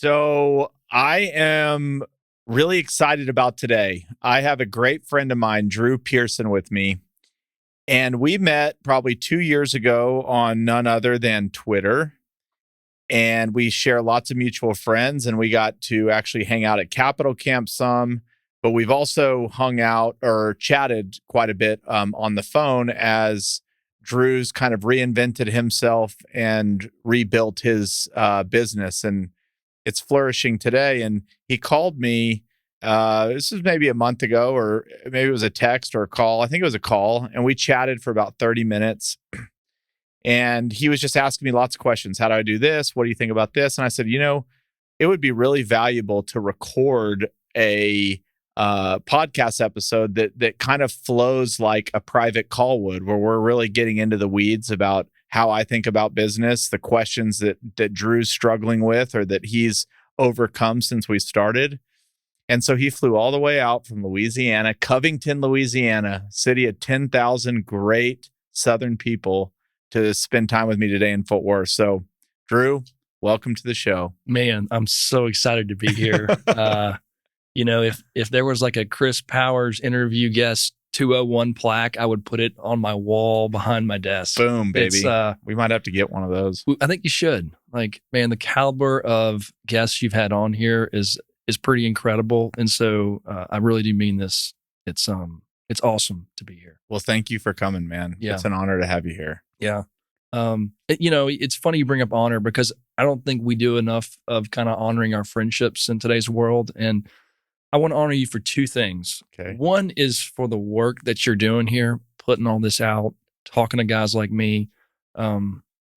So I am really excited about today. I have a great friend of mine, Drew Pearson, with me. And we met probably 2 years ago on none other than Twitter. And we share lots of mutual friends. And we got to actually hang out at Capitol Camp some. But we've also hung out or chatted quite a bit on the phone as Drew's kind of reinvented himself and rebuilt his business. And it's flourishing today. And he called me, this was maybe a month ago, or maybe it was a text or a call. I think it was a call. And we chatted for about 30 minutes. And he was just asking me lots of questions. How do I do this? What do you think about this? And I said, it would be really valuable to record a podcast episode that kind of flows like a private call would, where we're really getting into the weeds about how I think about business, the questions that Drew's struggling with or that he's overcome since we started. And so he flew all the way out from Louisiana, Covington, Louisiana, city of 10,000 great Southern people, to spend time with me today in Fort Worth. So, Drew, welcome to the show. Man, I'm so excited to be here. If there was like a Chris Powers interview guest 201 plaque, I would put it on my wall behind my desk. Boom, baby. We might have to get one of those. I think you should. Like, man, the caliber of guests you've had on here is pretty incredible. And so I really do mean this. It's awesome to be here. Well, thank you for coming, man. Yeah. It's an honor to have you here. Yeah. It's funny you bring up honor, because I don't think we do enough of kind of honoring our friendships in today's world. And I want to honor you for two things. Okay. One is for the work that you're doing here, putting all this out, talking to guys like me.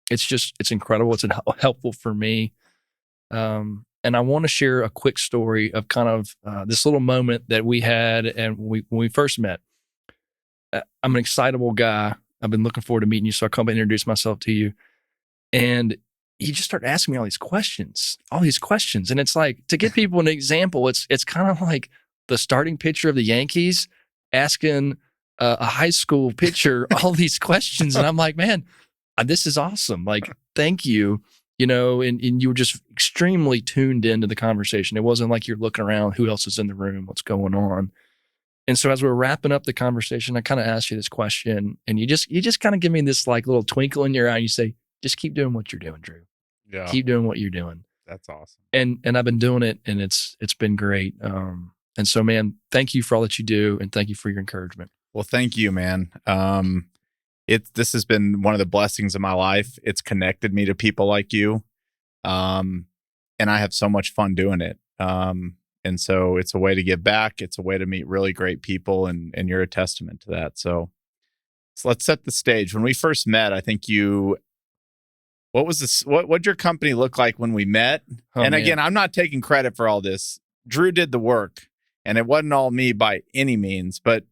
It's incredible. It's helpful for me. And I want to share a quick story of kind of this little moment that we had and when we first met. I'm an excitable guy. I've been looking forward to meeting you, so I come and introduce myself to you. And you just start asking me all these questions. And it's like, to give people an example, it's kind of like the starting pitcher of the Yankees asking a high school pitcher all these questions. And I'm like, man, this is awesome. Like, thank you. And you were just extremely tuned into the conversation. It wasn't like you're looking around, who else is in the room, what's going on. And so as we're wrapping up the conversation, I kind of asked you this question, and you just kind of give me this like little twinkle in your eye. And you say, just keep doing what you're doing, Drew. Yeah. Keep doing what you're doing. That's awesome. And I've been doing it, and it's been great. And so, man, thank you for all that you do, and thank you for your encouragement. Well, thank you, man. This has been one of the blessings of my life. It's connected me to people like you. And I have so much fun doing it. And so it's a way to give back. It's a way to meet really great people, and you're a testament to that. So let's set the stage. When we first met, I think what was this? What'd your company look like when we met? And again, I'm not taking credit for all this. Drew did the work, and it wasn't all me by any means, but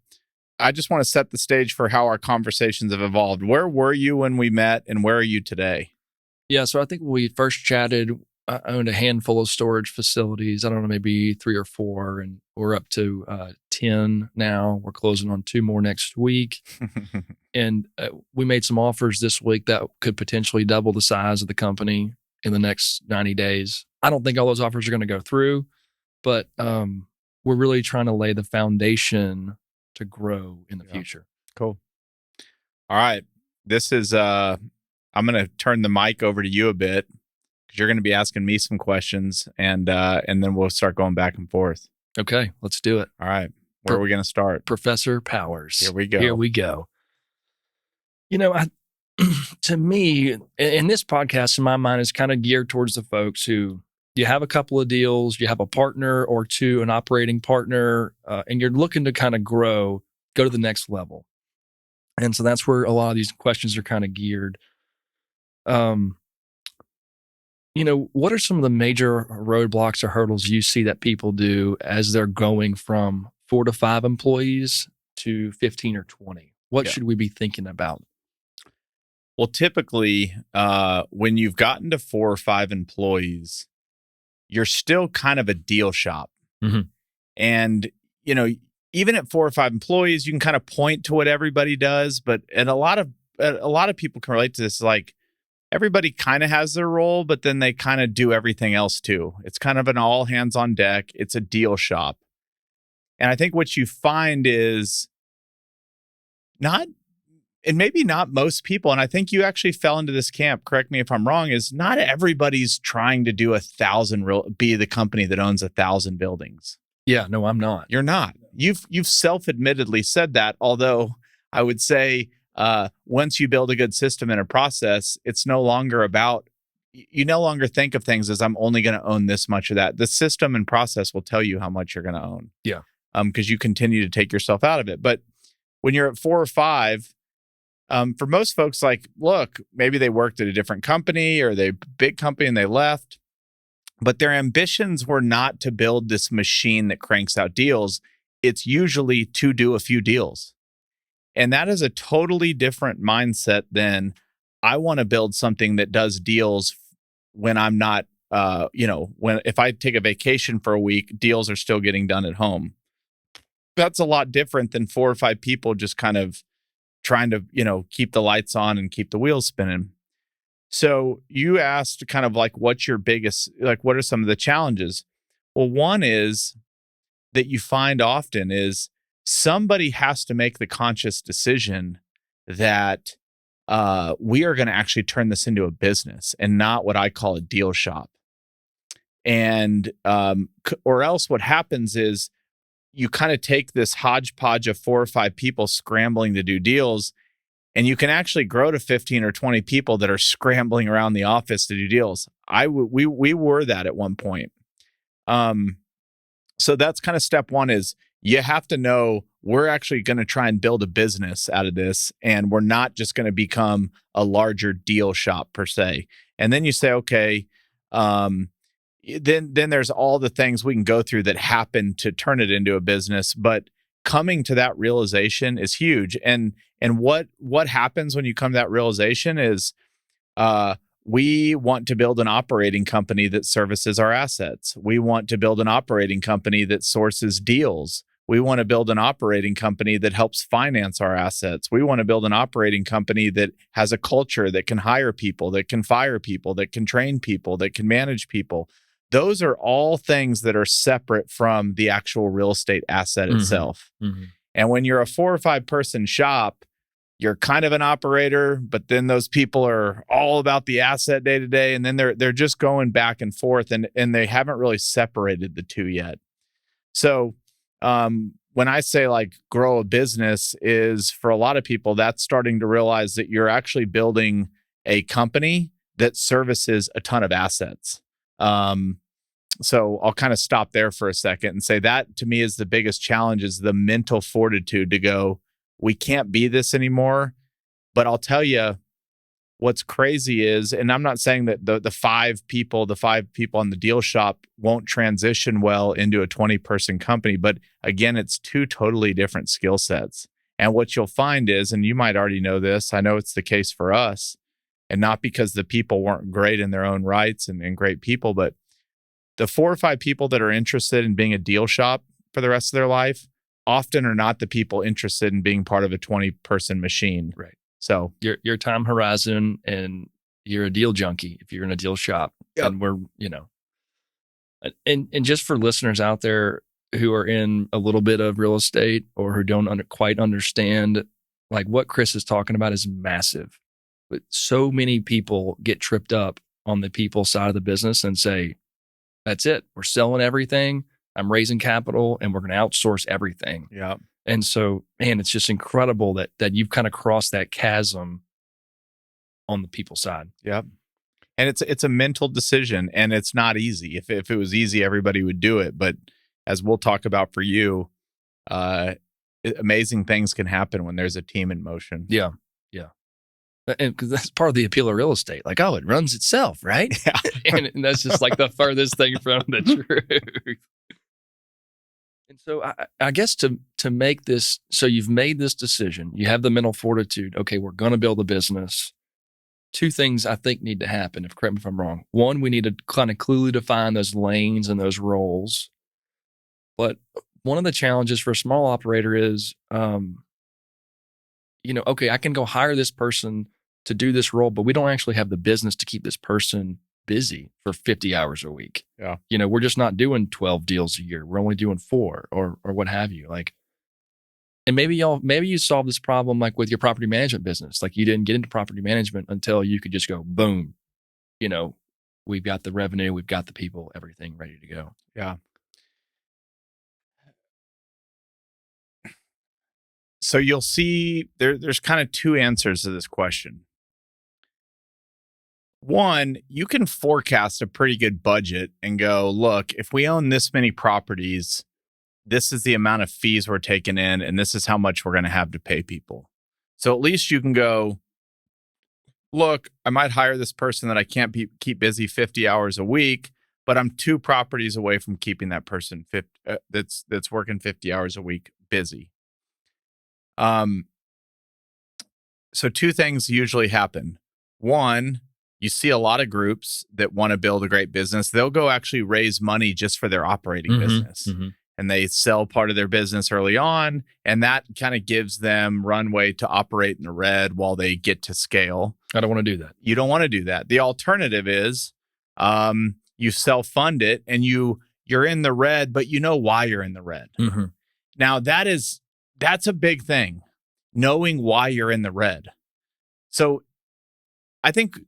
I just want to set the stage for how our conversations have evolved. Where were you when we met, and where are you today? Yeah, so I think when we first chatted, I owned a handful of storage facilities. I don't know, maybe 3 or 4, and we're up to 10 now. We're closing on 2 more next week. And we made some offers this week that could potentially double the size of the company in the next 90 days. I don't think all those offers are going to go through, but we're really trying to lay the foundation to grow in the future. Cool. All right. This is, I'm going to turn the mic over to you a bit, because you're going to be asking me some questions, and then we'll start going back and forth. Okay, let's do it. All right. Where are we going to start? Professor Powers. Here we go. Here we go. To me, and this podcast in my mind is kind of geared towards the folks who, you have a couple of deals, you have a partner or two, an operating partner, and you're looking to kind of go to the next level. And so that's where a lot of these questions are kind of geared. What are some of the major roadblocks or hurdles you see that people do as they're going from 4 to 5 employees to 15 or 20? What should we be thinking about? Well, typically, when you've gotten to 4 or 5 employees, you're still kind of a deal shop. Mm-hmm. And, even at 4 or 5 employees, you can kind of point to what everybody does. But a lot of people can relate to this. Like, everybody kind of has their role, but then they kind of do everything else too. It's kind of an all hands on deck. It's a deal shop. And I think what you find is not, and maybe not most people, and I think you actually fell into this camp, correct me if I'm wrong, is not everybody's trying to do be the company that owns 1,000 buildings. Yeah, no, I'm not. You're not. You've self-admittedly said that, although I would say once you build a good system and a process, it's no longer about, you no longer think of things as I'm only going to own this much of that. The system and process will tell you how much you're going to own. Yeah. Because you continue to take yourself out of it. But when you're at 4 or 5, for most folks, like, look, maybe they worked at a different company or they big company and they left, but their ambitions were not to build this machine that cranks out deals. It's usually to do a few deals. And that is a totally different mindset than I want to build something that does deals when I'm not, if I take a vacation for a week, deals are still getting done at home. That's a lot different than 4 or 5 people just kind of trying to, keep the lights on and keep the wheels spinning. So you asked kind of like, what are some of the challenges? Well, one is that you find often is somebody has to make the conscious decision that we are going to actually turn this into a business and not what I call a deal shop. And, or else what happens is you kind of take this hodgepodge of 4 or 5 people scrambling to do deals, and you can actually grow to 15 or 20 people that are scrambling around the office to do deals. We were that at one point. So that's kind of step one is you have to know we're actually going to try and build a business out of this, and we're not just going to become a larger deal shop per se. And then you say, okay, then there's all the things we can go through that happen to turn it into a business, but coming to that realization is huge. And what happens when you come to that realization is we want to build an operating company that services our assets. We want to build an operating company that sources deals. We want to build an operating company that helps finance our assets. We want to build an operating company that has a culture that can hire people, that can fire people, that can train people, that can manage people. Those are all things that are separate from the actual real estate asset itself. Mm-hmm. And when you're a 4 or 5 person shop, you're kind of an operator, but then those people are all about the asset day to day. And then they're just going back and forth, and they haven't really separated the two yet. So when I say like grow a business, is for a lot of people, that's starting to realize that you're actually building a company that services a ton of assets. So I'll kind of stop there for a second and say that to me is the biggest challenge, is the mental fortitude to go, we can't be this anymore. But I'll tell you what's crazy is, and I'm not saying that the 5 people on the deal shop won't transition well into a 20 person company, but again, it's 2 totally different skill sets. And what you'll find is, and you might already know this, I know it's the case for us, and not because the people weren't great in their own rights and great people, but the 4 or 5 people that are interested in being a deal shop for the rest of their life often are not the people interested in being part of a 20 person machine. Right. So your time horizon, and you're a deal junkie if you're in a deal shop. Yep. And we're, and just for listeners out there who are in a little bit of real estate or who don't quite understand, like what Chris is talking about is massive. But so many people get tripped up on the people side of the business and say, that's it. We're selling everything. I'm raising capital and we're going to outsource everything. Yeah. And so, man, it's just incredible that you've kind of crossed that chasm on the people side. Yep. And it's a mental decision, and it's not easy. If it was easy, everybody would do it. But as we'll talk about for you, amazing things can happen when there's a team in motion. Yeah. Yeah. And because that's part of the appeal of real estate. Like, oh, it runs itself, right? Yeah. and that's just like the furthest thing from the truth. And so I guess to make this, so you've made this decision, you have the mental fortitude. Okay, we're going to build a business. 2 things I think need to happen, correct me if I'm wrong. One, we need to kind of clearly define those lanes and those roles. But one of the challenges for a small operator is, okay, I can go hire this person to do this role, but we don't actually have the business to keep this person busy for 50 hours a week. Yeah. We're just not doing 12 deals a year. We're only doing 4 or what have you. And maybe you solve this problem like with your property management business. Like you didn't get into property management until you could just go boom. We've got the revenue, we've got the people, everything ready to go. Yeah. So you'll see there's kind of 2 answers to this question. One, you can forecast a pretty good budget and go, look, if we own this many properties, this is the amount of fees we're taking in, and this is how much we're going to have to pay people. So at least you can go, look, I might hire this person that I can't keep busy 50 hours a week, but I'm 2 properties away from keeping that person that's working 50 hours a week busy. So 2 things usually happen. One, you see a lot of groups that want to build a great business. They'll go actually raise money just for their operating business. Mm-hmm. And they sell part of their business early on. And that kind of gives them runway to operate in the red while they get to scale. I don't want to do that. You don't want to do that. The alternative is you self-fund it and you're in the red, but you know why you're in the red. Mm-hmm. Now that's a big thing, knowing why you're in the red. So I think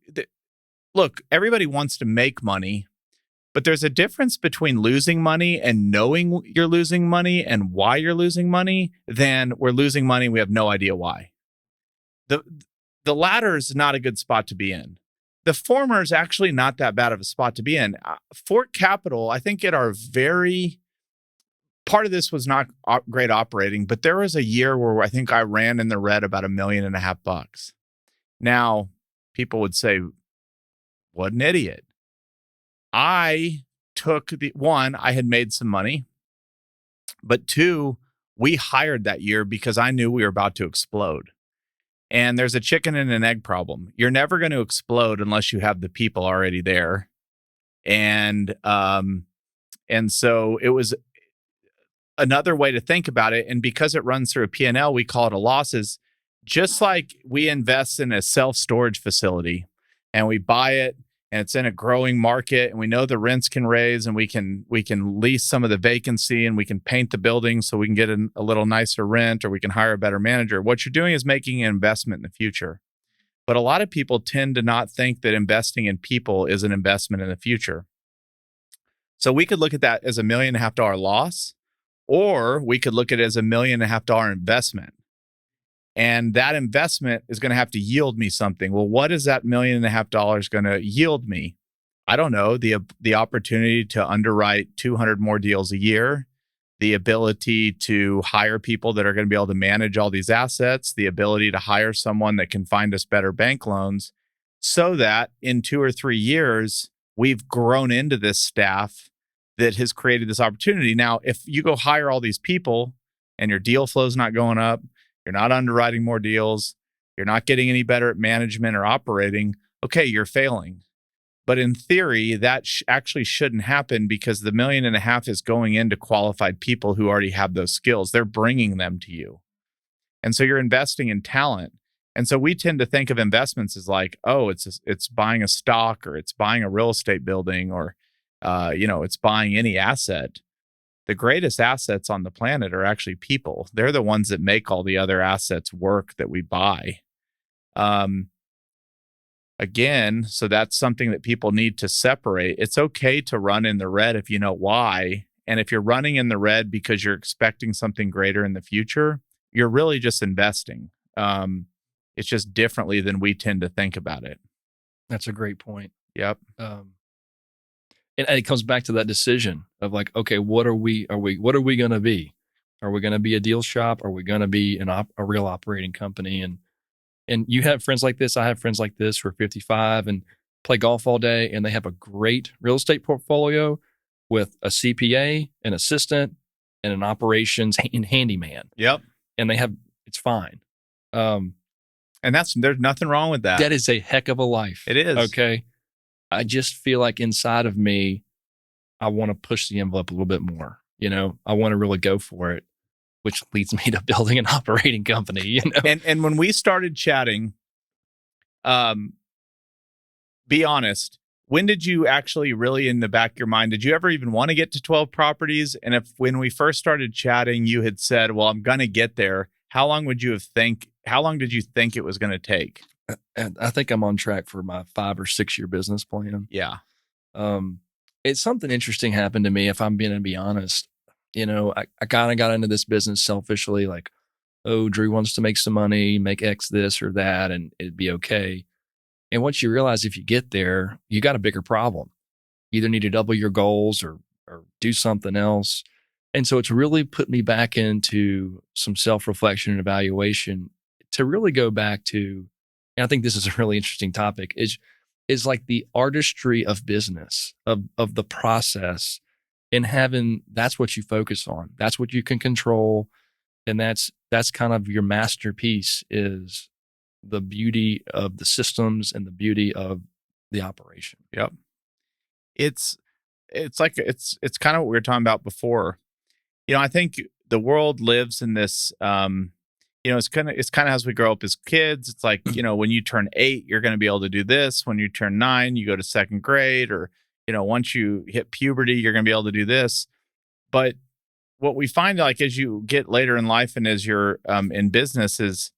look, everybody wants to make money, but there's a difference between losing money and knowing you're losing money and why you're losing money than we're losing money and we have no idea why. The latter is not a good spot to be in. The former is actually not that bad of a spot to be in. Fort Capital, I think part of this was not great operating, but there was a year where I think I ran in the red about $1.5 million. Now, people would say, what an idiot. I took I had made some money, but 2, we hired that year because I knew we were about to explode. And there's a chicken and an egg problem. You're never going to explode unless you have the people already there. And so it was another way to think about it. And because it runs through a P&L, we call it a losses. Just like we invest in a self-storage facility and we buy it and it's in a growing market and we know the rents can raise and we can lease some of the vacancy and we can paint the building so we can get a little nicer rent or we can hire a better manager. What you're doing is making an investment in the future. But a lot of people tend to not think that investing in people is an investment in the future. So we could look at that as $1.5 million loss, or we could look at it as $1.5 million investment. And that investment is going to have to yield me something. Well, what is that $1.5 million going to yield me? I don't know. The opportunity to underwrite 200 more deals a year, the ability to hire people that are going to be able to manage all these assets, the ability to hire someone that can find us better bank loans, so that in 2 or 3 years, we've grown into this staff that has created this opportunity. Now, if you go hire all these people and your deal flow is not going up, you're not underwriting more deals, you're not getting any better at management or operating, okay, you're failing. But in theory, that actually shouldn't happen because the $1.5 million is going into qualified people who already have those skills. They're bringing them to you. And so you're investing in talent. And so we tend to think of investments as like, oh, it's buying a stock or it's buying a real estate building or it's buying any asset. The greatest assets on the planet are actually people. They're the ones that make all the other assets work that we buy. Again, so that's something that people need to separate. It's okay to run in the red if you know why. And if you're running in the red because you're expecting something greater in the future, you're really just investing. It's just differently than we tend to think about it. That's a great point. Yep. And it comes back to that decision of like, okay, what are we going to be? Are we going to be a deal shop? Are we going to be a real operating company? And you have friends like this. I have friends like this who are 55 and play golf all day, and they have a great real estate portfolio with a CPA, an assistant, and an operations handyman. Yep. And it's fine. And there's nothing wrong with that. That is a heck of a life. It is. Okay. I just feel like inside of me, I want to push the envelope a little bit more. I want to really go for it, which leads me to building an operating company. And when we started chatting, Um, be honest. When did you actually really in the back of your mind, did you ever even want to get to 12 properties? And if when we first started chatting, you had said, well, I'm going to get there. How long did you think it was going to take? And I think I'm on track for my 5 or 6 year business plan. Yeah. Um, it's something interesting happened to me, if I'm being to be honest. I kind of got into this business selfishly, like, oh, Drew wants to make some money, make X this or that, and it'd be okay. And once you realize if you get there, you got a bigger problem. You either need to double your goals or do something else. And so it's really put me back into some self-reflection and evaluation to really go back to, and I think this is a really interesting topic, is like the artistry of business, of the process, and having that's what you focus on. That's what you can control. And that's kind of your masterpiece, is the beauty of the systems and the beauty of the operation. Yep. It's it's kind of what we were talking about before. I think the world lives in this it's kind of as we grow up as kids. It's like, when you turn 8, you're going to be able to do this. When you turn 9, you go to second grade, or once you hit puberty, you're going to be able to do this. But what we find, like, as you get later in life and as you're in business, is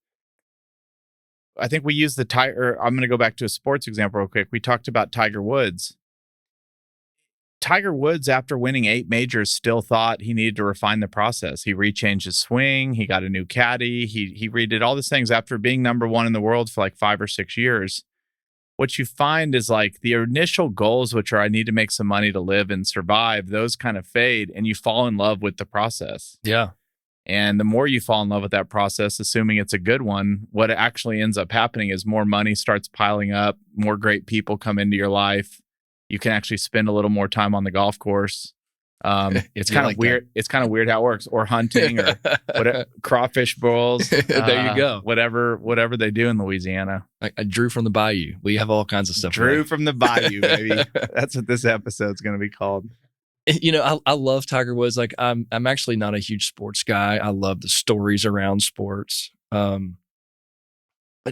I think we use I'm going to go back to a sports example real quick. We talked about Tiger Woods. Tiger Woods, after winning 8 majors, still thought he needed to refine the process. He rechanged his swing. He got a new caddy. He redid all these things after being number 1 in the world for like 5 or 6 years. What you find is, like, the initial goals, which are I need to make some money to live and survive, those kind of fade, and you fall in love with the process. Yeah. And the more you fall in love with that process, assuming it's a good one, what actually ends up happening is more money starts piling up, more great people come into your life. You can actually spend a little more time on the golf course. It's kind of weird. It's kind of weird how it works, or hunting, or whatever, crawfish bowls. There you go. Whatever they do in Louisiana. I Drew from the Bayou. We have all kinds of stuff. Drew from the Bayou, baby. That's what this episode's going to be called. I love Tiger Woods. Like, I'm actually not a huge sports guy. I love the stories around sports. But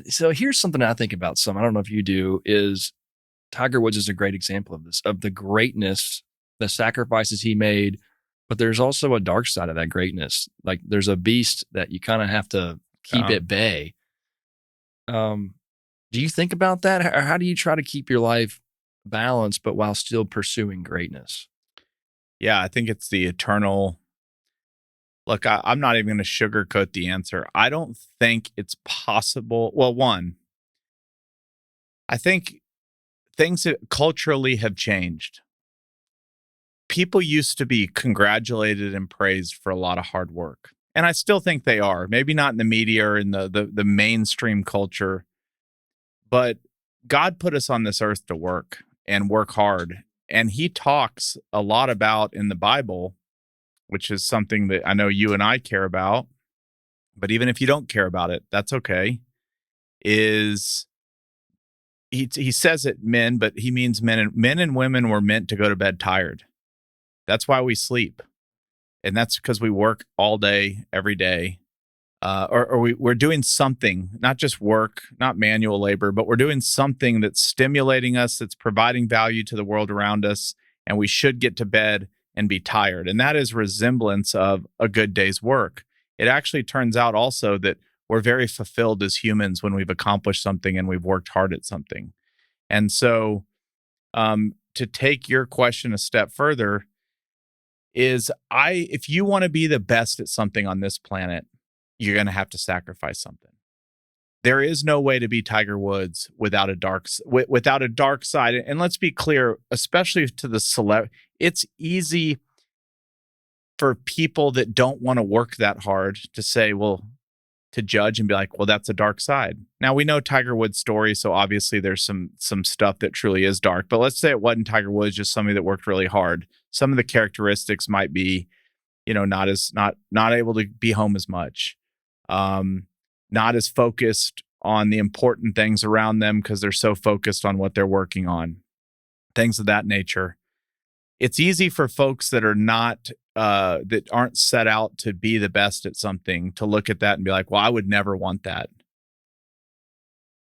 so here's something I think about I don't know if you do, is Tiger Woods is a great example of this, of the greatness, the sacrifices he made, but there's also a dark side of that greatness. Like, there's a beast that you kind of have to keep at bay. Do you think about that? Or how do you try to keep your life balanced, but while still pursuing greatness? Yeah, I think it's the eternal. Look, I'm not even going to sugarcoat the answer. I don't think it's possible. Well, one, I think things that culturally have changed. People used to be congratulated and praised for a lot of hard work. And I still think they are. Maybe not in the media or in the mainstream culture. But God put us on this earth to work and work hard. And he talks a lot about in the Bible, which is something that I know you and I care about. But even if you don't care about it, that's okay. Is he says it men, but he means men and women were meant to go to bed tired. That's why we sleep. And that's because we work all day, every day. We're doing something, not just work, not manual labor, but we're doing something that's stimulating us, that's providing value to the world around us, and we should get to bed and be tired. And that is resemblance of a good day's work. It actually turns out also that we're very fulfilled as humans when we've accomplished something and we've worked hard at something. And so, to take your question a step further, if you want to be the best at something on this planet, you're going to have to sacrifice something. There is no way to be Tiger Woods without a dark side. And let's be clear, especially to the it's easy for people that don't want to work that hard to say, well, to judge and be like, well, that's a dark side. Now, we know Tiger Woods' story, so obviously there's some stuff that truly is dark. But let's say it wasn't Tiger Woods, just somebody that worked really hard. Some of the characteristics might be, not able to be home as much. Not as focused on the important things around them because they're so focused on what they're working on, things of that nature. It's easy for folks that are not, that aren't set out to be the best at something to look at that and be like, well, I would never want that.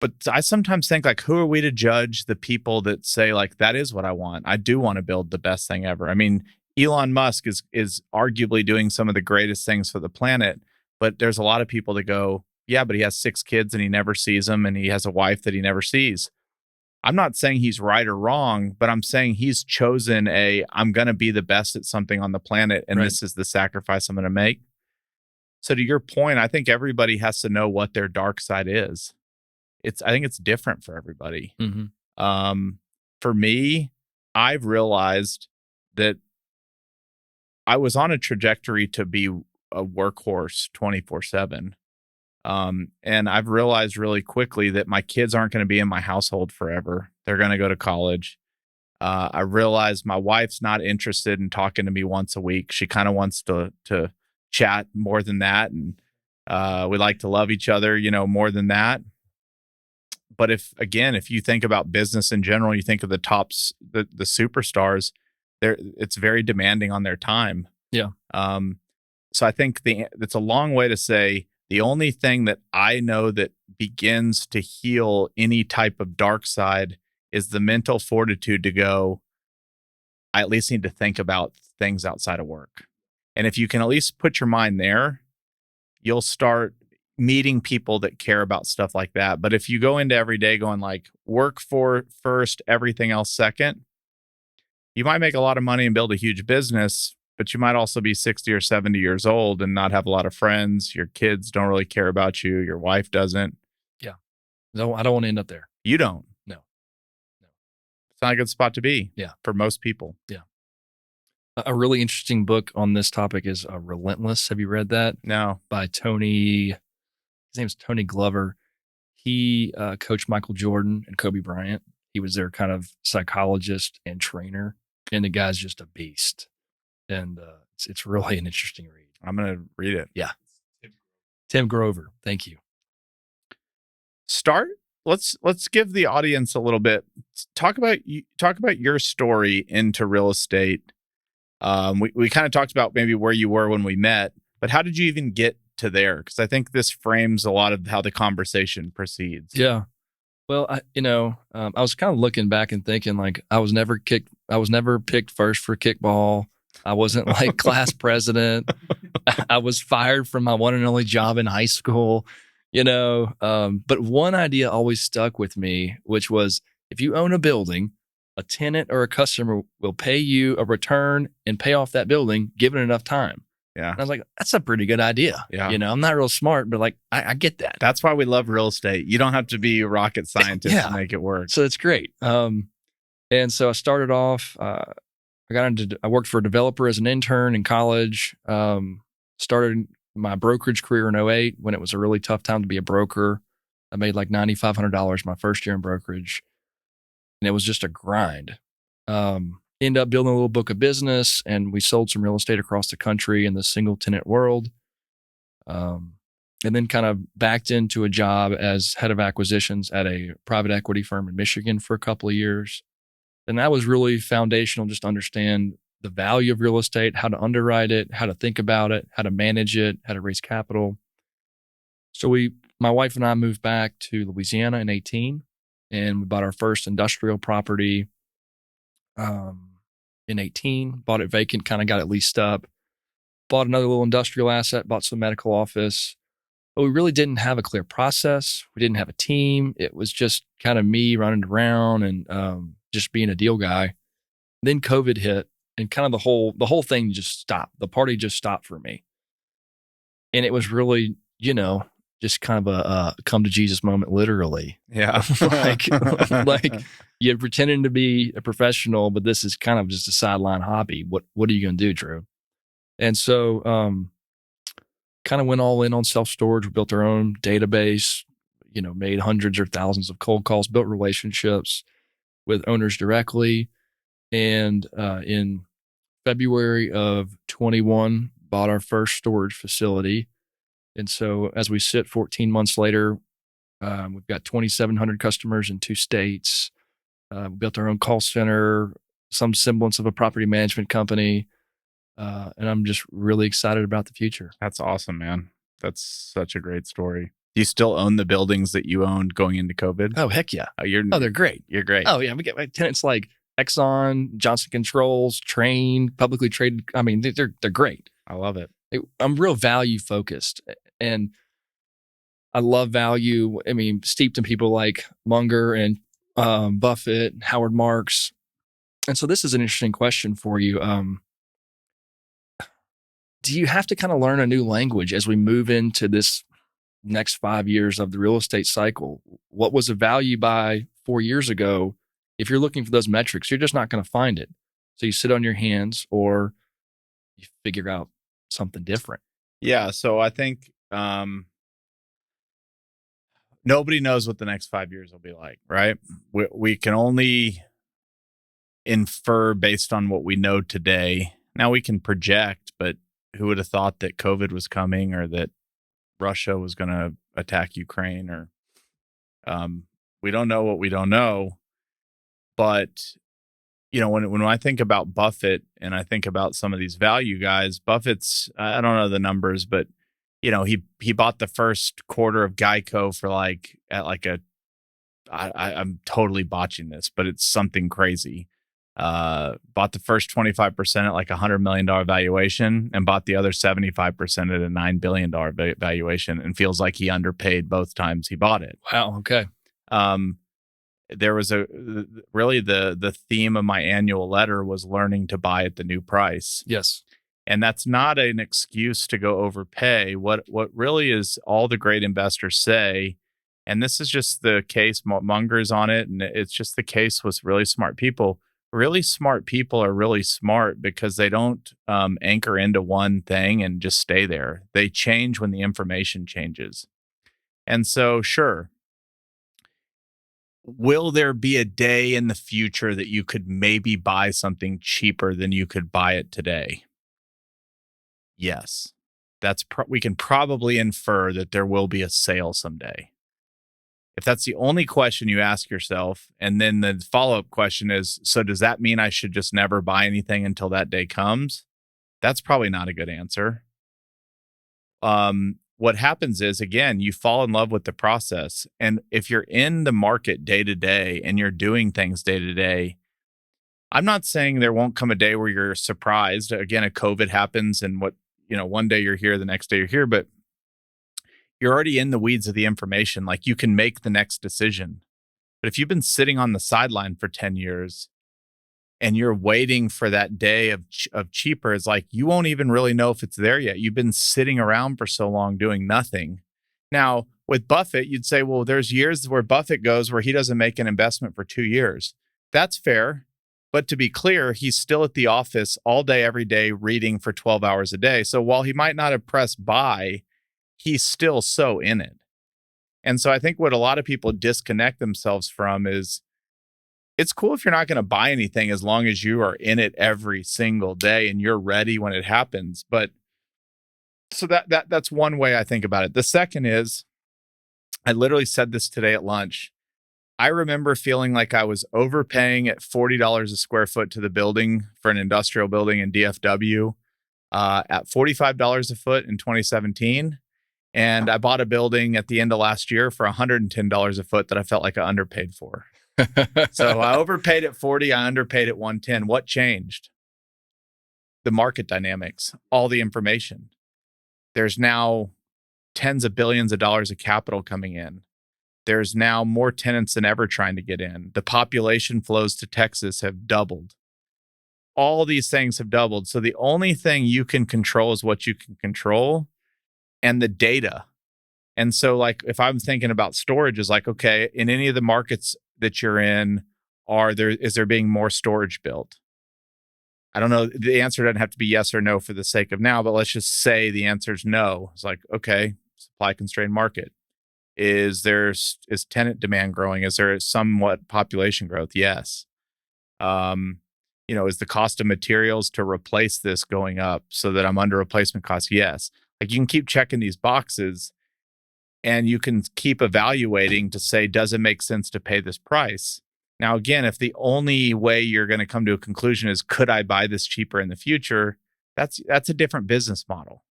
But I sometimes think, like, who are we to judge the people that say, like, that is what I want? I do want to build the best thing ever. I mean, Elon Musk is arguably doing some of the greatest things for the planet, but there's a lot of people that go, yeah, but he has 6 kids and he never sees them, and he has a wife that he never sees. I'm not saying he's right or wrong, but I'm saying he's chosen I'm going to be the best at something on the planet, and Right. this is the sacrifice I'm going to make. So to your point, I think everybody has to know what their dark side is. I think it's different for everybody. Mm-hmm. For me, I've realized that I was on a trajectory to be a workhorse 24/7. And I've realized really quickly that my kids aren't going to be in my household forever. They're going to go to college. I realized my wife's not interested in talking to me once a week. She kind of wants to chat more than that, and we like to love each other, more than that. But if you think about business in general, you think of the tops, the superstars, it's very demanding on their time. Yeah. So I think it's a long way to say the only thing that I know that begins to heal any type of dark side is the mental fortitude to go, I at least need to think about things outside of work. And if you can at least put your mind there, you'll start meeting people that care about stuff like that. But if you go into every day going like work for first, everything else second, you might make a lot of money and build a huge business, but you might also be 60 or 70 years old and not have a lot of friends. Your kids don't really care about you. Your wife doesn't. Yeah. No, I don't want to end up there. You don't. No. It's not a good spot to be. Yeah. For most people. Yeah. A really interesting book on this topic is Relentless. Have you read that? No. By Tony, his name's Tony Glover. He coached Michael Jordan and Kobe Bryant. He was their kind of psychologist and trainer, and the guy's just a beast. And it's really an interesting read. I'm going to read it. Yeah. Tim Grover. Thank you. Let's give the audience a little bit. Talk about your story into real estate. We kind of talked about maybe where you were when we met, but how did you even get to there? Because I think this frames a lot of how the conversation proceeds. Yeah. Well, I was kind of looking back and thinking like I was never picked first for kickball. I wasn't like class president. I was fired from my one and only job in high school, but one idea always stuck with me, which was if you own a building, a tenant or a customer will pay you a return and pay off that building given enough time. Yeah. And I was like, that's a pretty good idea. Yeah. I'm not real smart, but like, I get that. That's why we love real estate. You don't have to be a rocket scientist to make it work. So it's great. And so I started off, I worked for a developer as an intern in college, started my brokerage career in 2008 when it was a really tough time to be a broker. I made like $9,500 my first year in brokerage, and it was just a grind. Ended up building a little book of business, and we sold some real estate across the country in the single tenant world. And then kind of backed into a job as head of acquisitions at a private equity firm in Michigan for a couple of years. And that was really foundational, just to understand the value of real estate, how to underwrite it, how to think about it, how to manage it, how to raise capital. So my wife and I moved back to Louisiana in 2018, and we bought our first industrial property in 2018, bought it vacant, kind of got it leased up, bought another little industrial asset, bought some medical office. But we really didn't have a clear process. We didn't have a team. It was just kind of me running around and just being a deal guy. Then COVID hit, and kind of the whole thing just stopped. The party just stopped for me. And it was really, just kind of a come to Jesus moment, literally. Yeah. like you're pretending to be a professional, but this is kind of just a sideline hobby. What are you going to do, Drew? And so, kind of went all in on self-storage. We built our own database, made hundreds or thousands of cold calls, built relationships with owners directly. And in February of 21, bought our first storage facility. And so as we sit 14 months later, we've got 2,700 customers in 2 states. We built our own call center, some semblance of a property management company. And I'm just really excited about the future. That's awesome, man. That's such a great story. Do you still own the buildings that you owned going into COVID? Oh, heck yeah. Oh, They're great. You're great. Oh, yeah. We get tenants like Exxon, Johnson Controls, Train, publicly traded. I mean, they're great. I love it. I'm real value focused, and I love value. I mean, steeped in people like Munger and Buffett, Howard Marks. And so this is an interesting question for you. Do you have to kind of learn a new language as we move into this next 5 years of the real estate cycle? What was a value by 4 years ago? If you're looking for those metrics, you're just not going to find it. So you sit on your hands or you figure out something different. Yeah. So I think nobody knows what the next 5 years will be like, right? We can only infer based on what we know today. Now we can project, but who would have thought that COVID was coming or that Russia was going to attack Ukraine? Or we don't know what we don't know. But when I think about Buffett and I think about some of these value guys, Buffett's, I don't know the numbers, but he bought the first quarter of Geico for I'm totally botching this, but it's something crazy. Bought the first 25% at like $100 million valuation and bought the other 75% at a $9 billion valuation, and feels like he underpaid both times he bought it. Wow. Okay. There was the theme of my annual letter was learning to buy at the new price. Yes. And that's not an excuse to go overpay. What really is all the great investors say, and this is just the case, Munger's on it, and it's just the case with really smart people. Really smart people are really smart because they don't anchor into one thing and just stay there. They change when the information changes. And so, sure, will there be a day in the future that you could maybe buy something cheaper than you could buy it today? Yes. We can probably infer that there will be a sale someday. If that's the only question you ask yourself, and then the follow-up question is, so does that mean I should just never buy anything until that day comes? That's probably not a good answer. What happens is, again, you fall in love with the process. And if you're in the market day to day and you're doing things day to day, I'm not saying there won't come a day where you're surprised. Again, a COVID happens and one day you're here, the next day you're here, but you're already in the weeds of the information. Like, you can make the next decision. But if you've been sitting on the sideline for 10 years and you're waiting for that day of cheaper, it's like you won't even really know if it's there yet. You've been sitting around for so long doing nothing. Now, with Buffett, you'd say, well, there's years where Buffett goes where he doesn't make an investment for 2 years. That's fair. But to be clear, he's still at the office all day, every day, reading for 12 hours a day. So while he might not have pressed buy, he's still so in it. And so I think what a lot of people disconnect themselves from is, it's cool if you're not going to buy anything as long as you are in it every single day and you're ready when it happens. But so that's one way I think about it. The second is, I literally said this today at lunch. I remember feeling like I was overpaying at $40 a square foot to the building for an industrial building in DFW at $45 a foot in 2017. And I bought a building at the end of last year for $110 a foot that I felt like I underpaid for. So I overpaid at 40, I underpaid at 110. What changed? The market dynamics, all the information. There's now tens of billions of dollars of capital coming in. There's now more tenants than ever trying to get in. The population flows to Texas have doubled. All these things have doubled. So the only thing you can control is what you can control and the data. And so, like, if I'm thinking about storage, is like, okay, in any of the markets that you're in, is there being more storage built? I don't know. The answer doesn't have to be yes or no for the sake of now, but let's just say the answer is no. It's like, okay, supply constrained market. Is tenant demand growing? Is there somewhat population growth? Yes. Is the cost of materials to replace this going up so that I'm under replacement cost? Yes. Like, you can keep checking these boxes and you can keep evaluating to say, does it make sense to pay this price? Now, again, if the only way you're going to come to a conclusion is, could I buy this cheaper in the future? That's a different business model.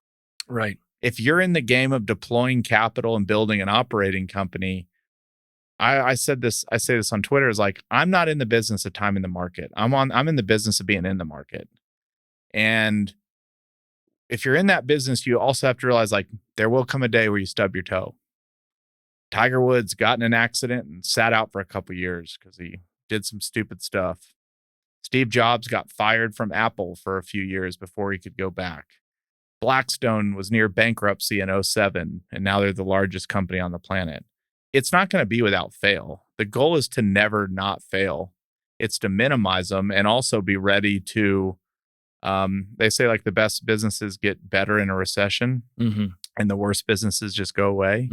Right. if you're in the game of deploying capital and building an operating company, I say this on Twitter, is like, I'm not in the business of timing the market. I'm in the business of being in the market. And if you're in that business, you also have to realize, like, there will come a day where you stub your toe. Tiger Woods got in an accident and sat out for a couple years because he did some stupid stuff. Steve Jobs got fired from Apple for a few years before he could go back. Blackstone was near bankruptcy in 2007, and now they're the largest company on the planet. It's not going to be without fail. The goal is to never not fail. It's to minimize them and also be ready to, they say, like, the best businesses get better in a recession, and the worst businesses just go away.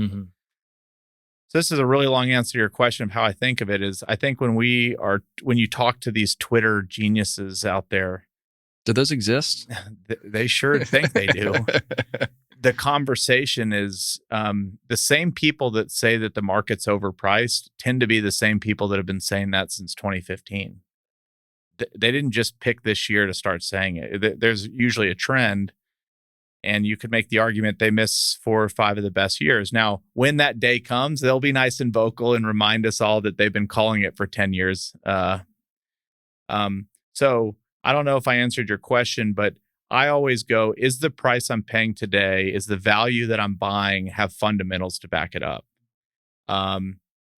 So this is a really long answer to your question of how I think of it. Is I think when you talk to these Twitter geniuses out there, do those exist? They sure think they do. The conversation is the same people that say that the market's overpriced tend to be the same people that have been saying that since 2015. They didn't just pick this year to start saying it. There's usually a trend, and you could make the argument they miss 4 or 5 of the best years. Now, when that day comes, they'll be nice and vocal and remind us all that they've been calling it for 10 years. So I don't know if I answered your question, but I always go, is the price I'm paying today, is the value that I'm buying have fundamentals to back it up? Back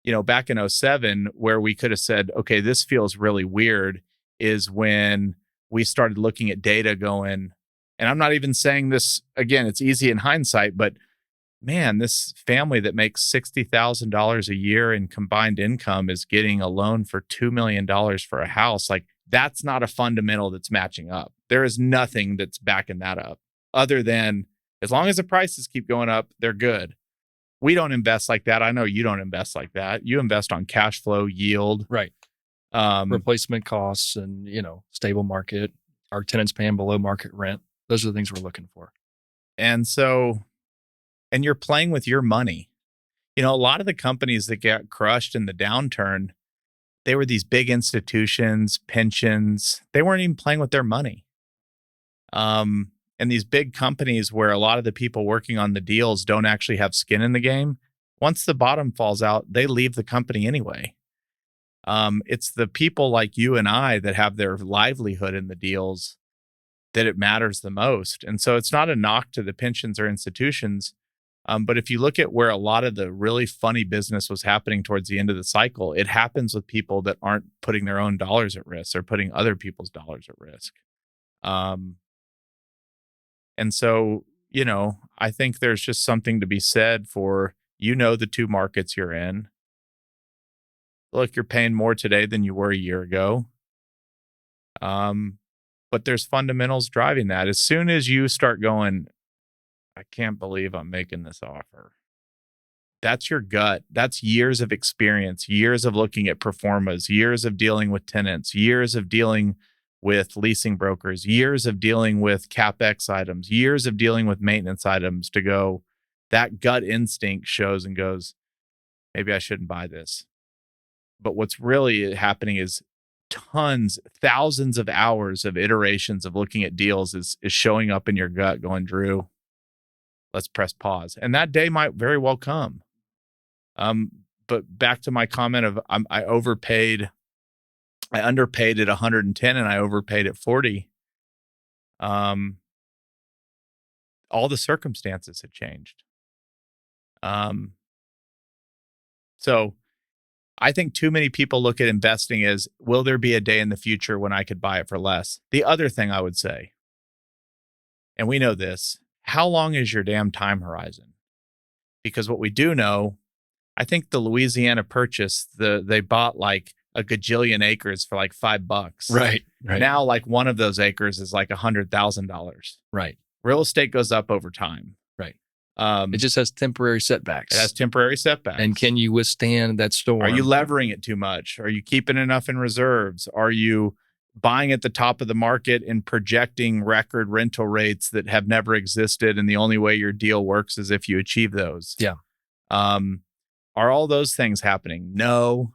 in 2007, where we could have said, okay, this feels really weird, is when we started looking at data going, and I'm not even saying this, again, it's easy in hindsight, but man, this family that makes $60,000 a year in combined income is getting a loan for $2 million for a house. Like, that's not a fundamental that's matching up. There is nothing that's backing that up other than, as long as the prices keep going up, they're good. We don't invest like that. I know you don't invest like that. You invest on cash flow, yield. Right. Replacement costs and, stable market. Our tenants paying below market rent. Those are the things we're looking for. And you're playing with your money. A lot of the companies that got crushed in the downturn, they were these big institutions, pensions. They weren't even playing with their money. And these big companies where a lot of the people working on the deals don't actually have skin in the game, once the bottom falls out, they leave the company anyway. It's the people like you and I that have their livelihood in the deals that it matters the most. And so it's not a knock to the pensions or institutions. But if you look at where a lot of the really funny business was happening towards the end of the cycle, it happens with people that aren't putting their own dollars at risk or putting other people's dollars at risk. And so, I think there's just something to be said for, the 2 markets you're in. Look, you're paying more today than you were a year ago. But there's fundamentals driving that. As soon as you start going, I can't believe I'm making this offer, that's your gut. That's years of experience, years of looking at performas, years of dealing with tenants, years of dealing with leasing brokers, years of dealing with CapEx items, years of dealing with maintenance items, to go, that gut instinct shows and goes, maybe I shouldn't buy this. But what's really happening is thousands of hours of iterations of looking at deals is showing up in your gut going, Drew, let's press pause. And that day might very well come. But back to my comment of I underpaid at 110 and I overpaid at 40. All the circumstances had changed. So I think too many people look at investing as, will there be a day in the future when I could buy it for less? The other thing I would say, and we know this, how long is your damn time horizon? Because what we do know, I think the Louisiana Purchase, they bought like a gajillion acres for like $5. Right. Now, like, one of those acres is like $100,000. Right. Real estate goes up over time. Right. It just has temporary setbacks. It has temporary setbacks. And can you withstand that storm? Are you levering it too much? Are you keeping enough in reserves? Are you buying at the top of the market and projecting record rental rates that have never existed, and the only way your deal works is if you achieve those? Yeah. Are all those things happening? No.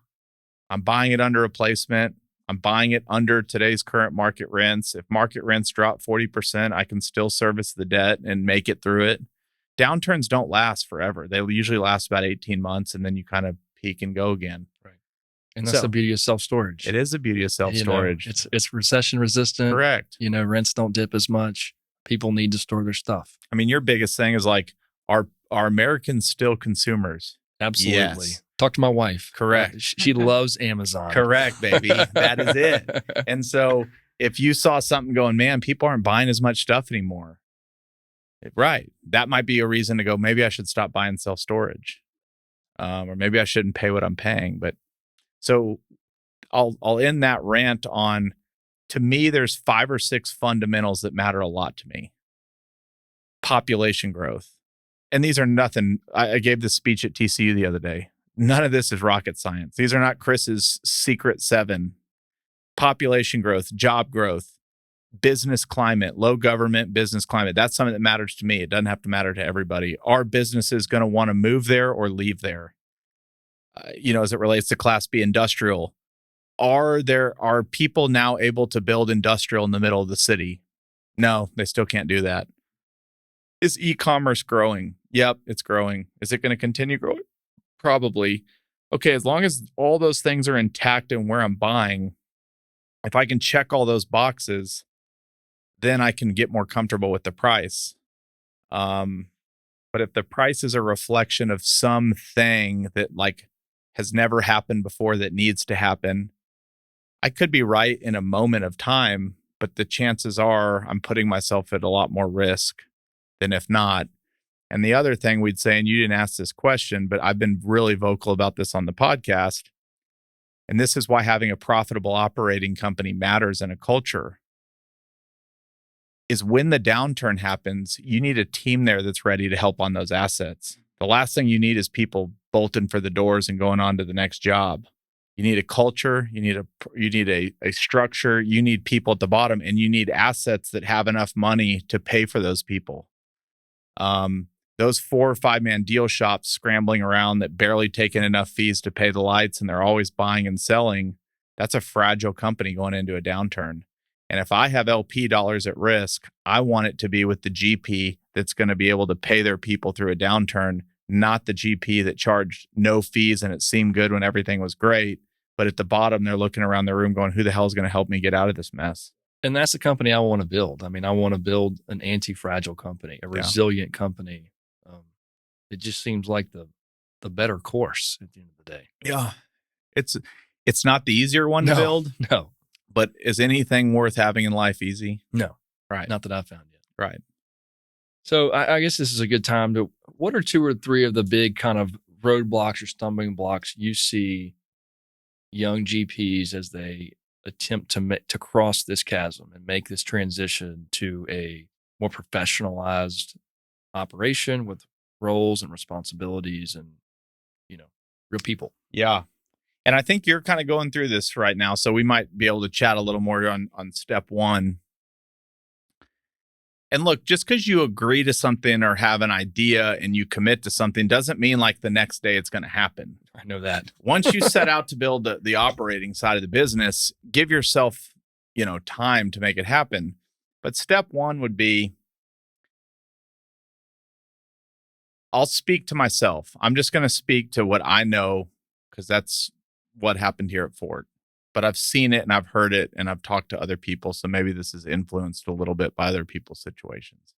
I'm buying it under replacement. I'm buying it under today's current market rents. If market rents drop 40%, I can still service the debt and make it through it. downturns don't last forever. They usually last about 18 months, and then you kind of peak and go again. Right. And that's the beauty of self-storage. It is the beauty of self-storage. It's recession resistant. Correct. Rents don't dip as much. People need to store their stuff. I mean, your biggest thing is like, are Americans still consumers? Absolutely. Yes. Talk to my wife. Correct. She loves Amazon. Correct, baby. That is it. And so if you saw something going, man, people aren't buying as much stuff anymore. Right. That might be a reason to go, maybe I should stop buying self-storage. Or maybe I shouldn't pay what I'm paying. But so I'll end that rant on, to me, there's 5 or 6 fundamentals that matter a lot to me. Population growth. And these are nothing. I gave this speech at TCU the other day. None of this is rocket science. These are not Chris's secret 7. Population growth, job growth, business climate, low government business climate. That's something that matters to me. It doesn't have to matter to everybody. Are businesses going to want to move there or leave there? As it relates to Class B industrial, are people now able to build industrial in the middle of the city? No, they still can't do that. Is e-commerce growing? Yep, it's growing. Is it going to continue growing? Probably. Okay, as long as all those things are intact and where I'm buying, if I can check all those boxes, then I can get more comfortable with the price. But if the price is a reflection of something that like has never happened before that needs to happen, I could be right in a moment of time, but the chances are I'm putting myself at a lot more risk than if not. And the other thing we'd say, and you didn't ask this question, but I've been really vocal about this on the podcast, and this is why having a profitable operating company matters in a culture, is when the downturn happens, you need a team there that's ready to help on those assets. The last thing you need is people bolting for the doors and going on to the next job. You need a culture, you need a structure, you need people at the bottom, and you need assets that have enough money to pay for those people. Those 4 or 5 man deal shops scrambling around that barely take in enough fees to pay the lights and they're always buying and selling, that's a fragile company going into a downturn. And if I have LP dollars at risk, I want it to be with the GP that's going to be able to pay their people through a downturn, not the GP that charged no fees and it seemed good when everything was great. But at the bottom, they're looking around the room going, who the hell is going to help me get out of this mess? And that's the company I want to build. I mean, I want to build an anti-fragile company, a resilient company. It just seems like the better course at the end of the day. Yeah. It's not the easier one to build. No. But is anything worth having in life easy? No. Right. Not that I've found yet. Right. So I guess this is a good time to, what are 2 or 3 of the big kind of roadblocks or stumbling blocks you see young GPs as they attempt to cross this chasm and make this transition to a more professionalized operation with roles and responsibilities and, real people? Yeah. And I think you're kind of going through this right now, so we might be able to chat a little more on step 1. And look, just because you agree to something or have an idea and you commit to something doesn't mean like the next day it's going to happen. I know that. Once you set out to build the operating side of the business, give yourself, time to make it happen. But step 1 would be, I'll speak to myself. I'm just going to speak to what I know because that's what happened here at Fort. But I've seen it and I've heard it and I've talked to other people. So maybe this is influenced a little bit by other people's situations.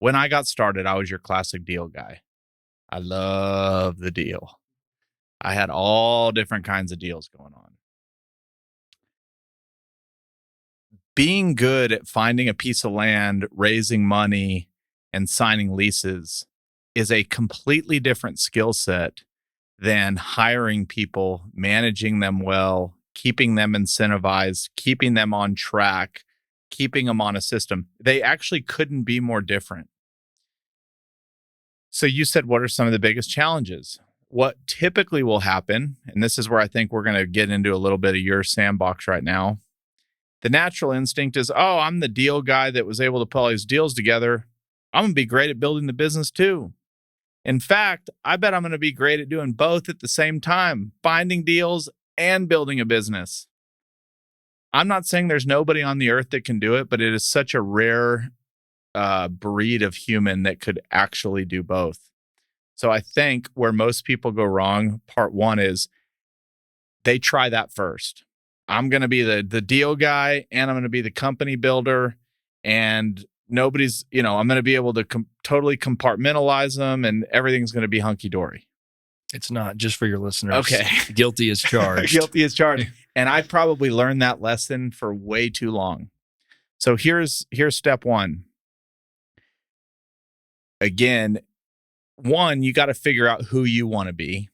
When I got started, I was your classic deal guy. I love the deal. I had all different kinds of deals going on. Being good at finding a piece of land, raising money, and signing leases is a completely different skill set than hiring people, managing them well, keeping them incentivized, keeping them on track, keeping them on a system. They actually couldn't be more different. So you said, what are some of the biggest challenges? What typically will happen, and this is where I think we're going to get into a little bit of your sandbox right now. The natural instinct is, oh, I'm the deal guy that was able to put all these deals together. I'm going to be great at building the business too. In fact, I bet I'm going to be great at doing both at the same time, finding deals and building a business. I'm not saying there's nobody on the earth that can do it, but it is such a rare breed of human that could actually do both. So I think where most people go wrong, part one is they try that first. I'm going to be the deal guy, and I'm going to be the company builder, and nobody's, I'm going to be able to totally compartmentalize them, and everything's going to be hunky dory. It's not, just for your listeners. Okay. Guilty as charged. Guilty as charged. And I probably learned that lesson for way too long. So here's step one. Again, one, you got to figure out who you want to be.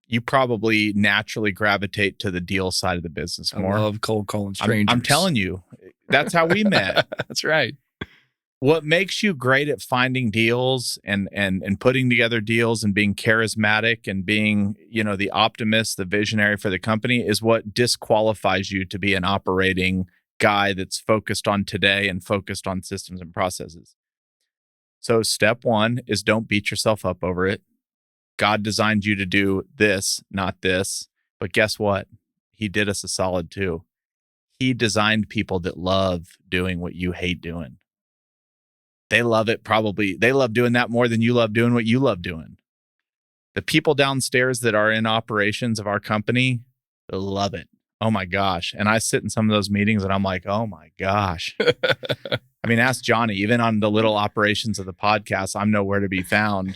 You probably naturally gravitate to the deal side of the business more. I love cold calling strangers. I'm telling you, that's how we met. That's right. What makes you great at finding deals and putting together deals and being charismatic and being, the optimist, the visionary for the company is what disqualifies you to be an operating guy that's focused on today and focused on systems and processes. So step one is don't beat yourself up over it. God designed you to do this, not this. But guess what? He did us a solid too. He designed people that love doing what you hate doing. They love it probably. They love doing that more than you love doing what you love doing. The people downstairs that are in operations of our company, they love it. Oh my gosh. And I sit in some of those meetings and I'm like, oh my gosh. I mean, ask Johnny, even on the little operations of the podcast, I'm nowhere to be found.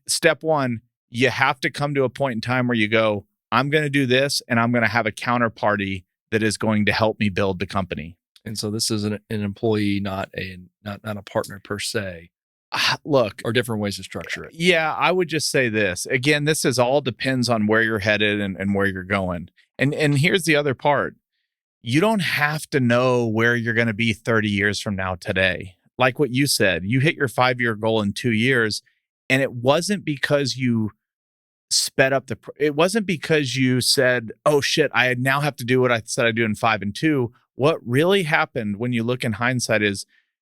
Step one, you have to come to a point in time where you go, I'm going to do this and I'm going to have a counterparty that is going to help me build the company. And so this is an employee, not a partner per se. Look, or different ways to structure it. Yeah, I would just say this. Again, this is all depends on where you're headed and where you're going. And here's the other part. You don't have to know where you're going to be 30 years from now today. Like what you said, you hit your 5-year goal in 2 years, and it wasn't because you sped up it wasn't because you said, oh shit, I now have to do what I said I'd do in 5 and 2. What really happened when you look in hindsight is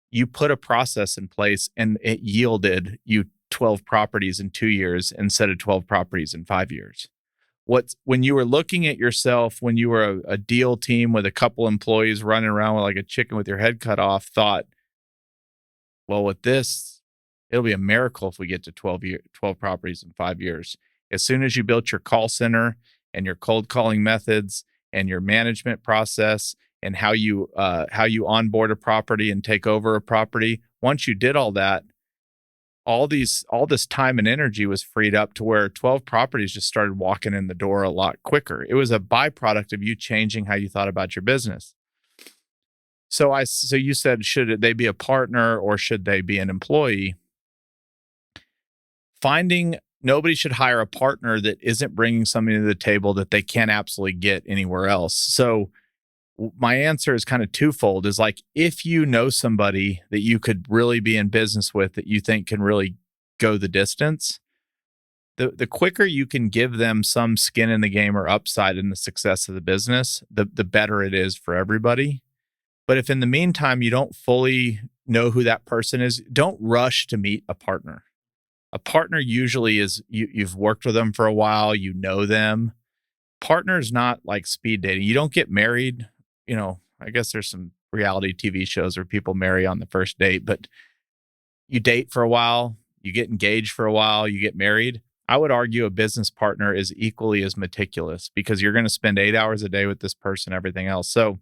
you put a process in place and it yielded you 12 properties in 2 years instead of 12 properties in 5 years. When you were looking at yourself, when you were a deal team with a couple employees running around like a chicken with your head cut off, thought, well, with this, it'll be a miracle if we get to 12 properties in 5 years. As soon as you built your call center and your cold calling methods and your management process and how you onboard a property and take over a property, once you did all that, all this time and energy was freed up to where 12 properties just started walking in the door a lot quicker. It was a byproduct of you changing how you thought about your business. So you said, should they be a partner or should they be an employee? Nobody should hire a partner that isn't bringing something to the table that they can't absolutely get anywhere else. So my answer is kind of twofold, is like, if you know somebody that you could really be in business with that you think can really go the distance, the quicker you can give them some skin in the game or upside in the success of the business, the better it is for everybody. But if in the meantime you don't fully know who that person is, don't rush to meet a partner. A partner usually is you've worked with them for a while, you know them. Partner's not like speed dating. You don't get married. I guess there's some reality TV shows where people marry on the first date, but you date for a while, you get engaged for a while, you get married. I would argue a business partner is equally as meticulous because you're going to spend 8 hours a day with this person, everything else. So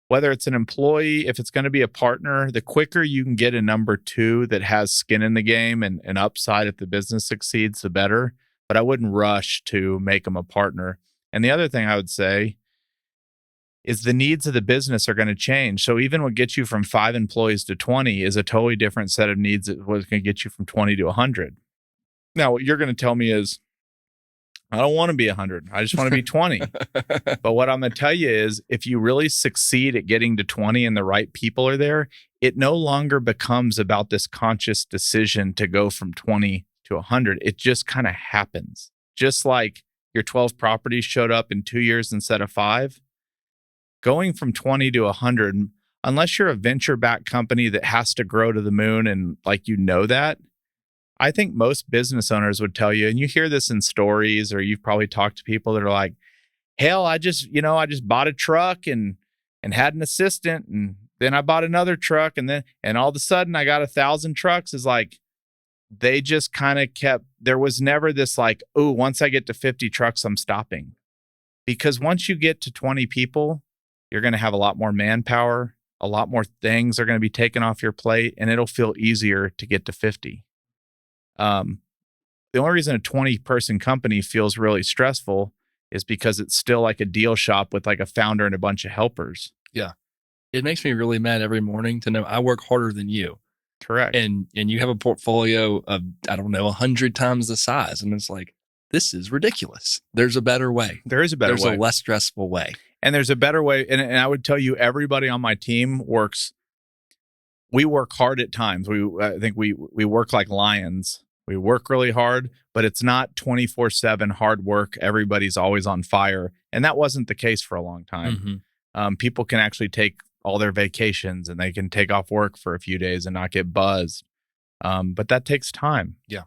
whether it's an employee, if it's going to be a partner, the quicker you can get a number two that has skin in the game and upside if the business succeeds, the better. But I wouldn't rush to make them a partner. And the other thing I would say is the needs of the business are going to change. So even what gets you from 5 employees to 20 is a totally different set of needs that was going to get you from 20 to 100. Now, what you're going to tell me is, I don't want to be 100. I just want to be 20. But what I'm going to tell you is, if you really succeed at getting to 20 and the right people are there, it no longer becomes about this conscious decision to go from 20 to 100. It just kind of happens. Just like your 12 properties showed up in 2 years instead of 5. Going from 20 to 100, unless you're a venture-backed company that has to grow to the moon and that, I think most business owners would tell you, and you hear this in stories, or you've probably talked to people that are like, hell, I just bought a truck and had an assistant and Then I bought another truck, and all of a sudden I got 1,000 trucks. Is like, they just kind of kept, there was never this like, oh, once I get to 50 trucks, I'm stopping. Because once you get to 20 people, you're going to have a lot more manpower, a lot more things are going to be taken off your plate, and it'll feel easier to get to 50. The only reason a 20-person company feels really stressful is because it's still like a deal shop with like a founder and a bunch of helpers. Yeah. It makes me really mad every morning to know I work harder than you. Correct. And you have a portfolio of, I don't know, 100 times the size. And it's like, this is ridiculous. There's a better way. There is a better way. There's a less stressful way. And there's a better way. And I would tell you, everybody on my team we work hard at times. I think we work like lions. We work really hard, but it's not 24/7 hard work. Everybody's always on fire. And that wasn't the case for a long time. Mm-hmm. People can actually take all their vacations and they can take off work for a few days and not get buzzed. But that takes time. Yeah,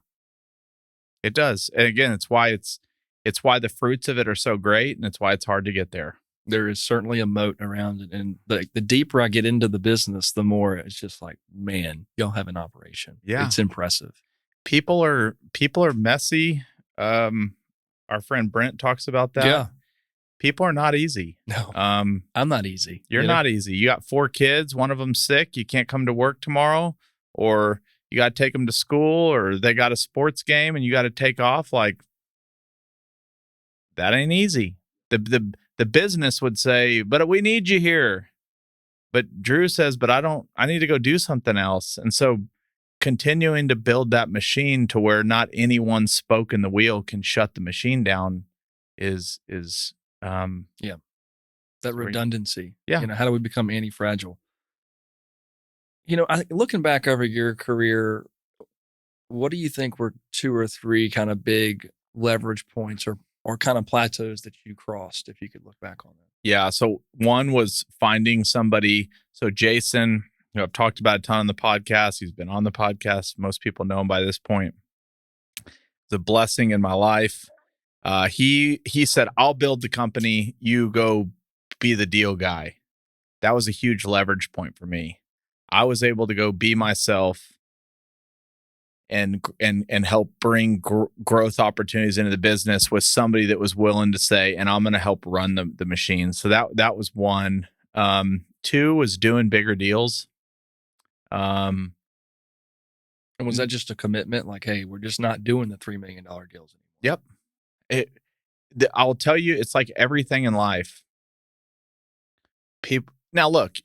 it does. And again, it's why the fruits of it are so great, and it's why it's hard to get there. There is certainly a moat around it. And the deeper I get into the business, the more it's just like, man, y'all have an operation. Yeah. It's impressive. People are messy. Our friend Brent talks about that. Yeah. People are not easy. No, I'm not easy. You're not easy. You got 4 kids. One of them's sick. You can't come to work tomorrow, or you got to take them to school, or they got a sports game and you got to take off. Like, that ain't easy. The business would say, but we need you here. But Drew says, but I need to go do something else. And so continuing to build that machine to where not any one spoke in the wheel can shut the machine down is that redundancy. Yeah. How do we become anti-fragile? Looking back over your career, what do you think were 2 or 3 kind of big leverage points or kind of plateaus that you crossed, if you could look back on that? Yeah. So one was finding somebody. So Jason, I've talked about a ton on the podcast. He's been on the podcast. Most people know him by this point. It's a blessing in my life. He said, I'll build the company. You go be the deal guy. That was a huge leverage point for me. I was able to go be myself and help bring growth opportunities into the business with somebody that was willing to say, and I'm going to help run the machine. So that was one. 2 was doing bigger deals. And was that just a commitment? Like, hey, we're just not doing the $3 million deals anymore. Yep. I'll tell you, it's like everything in life. Now look,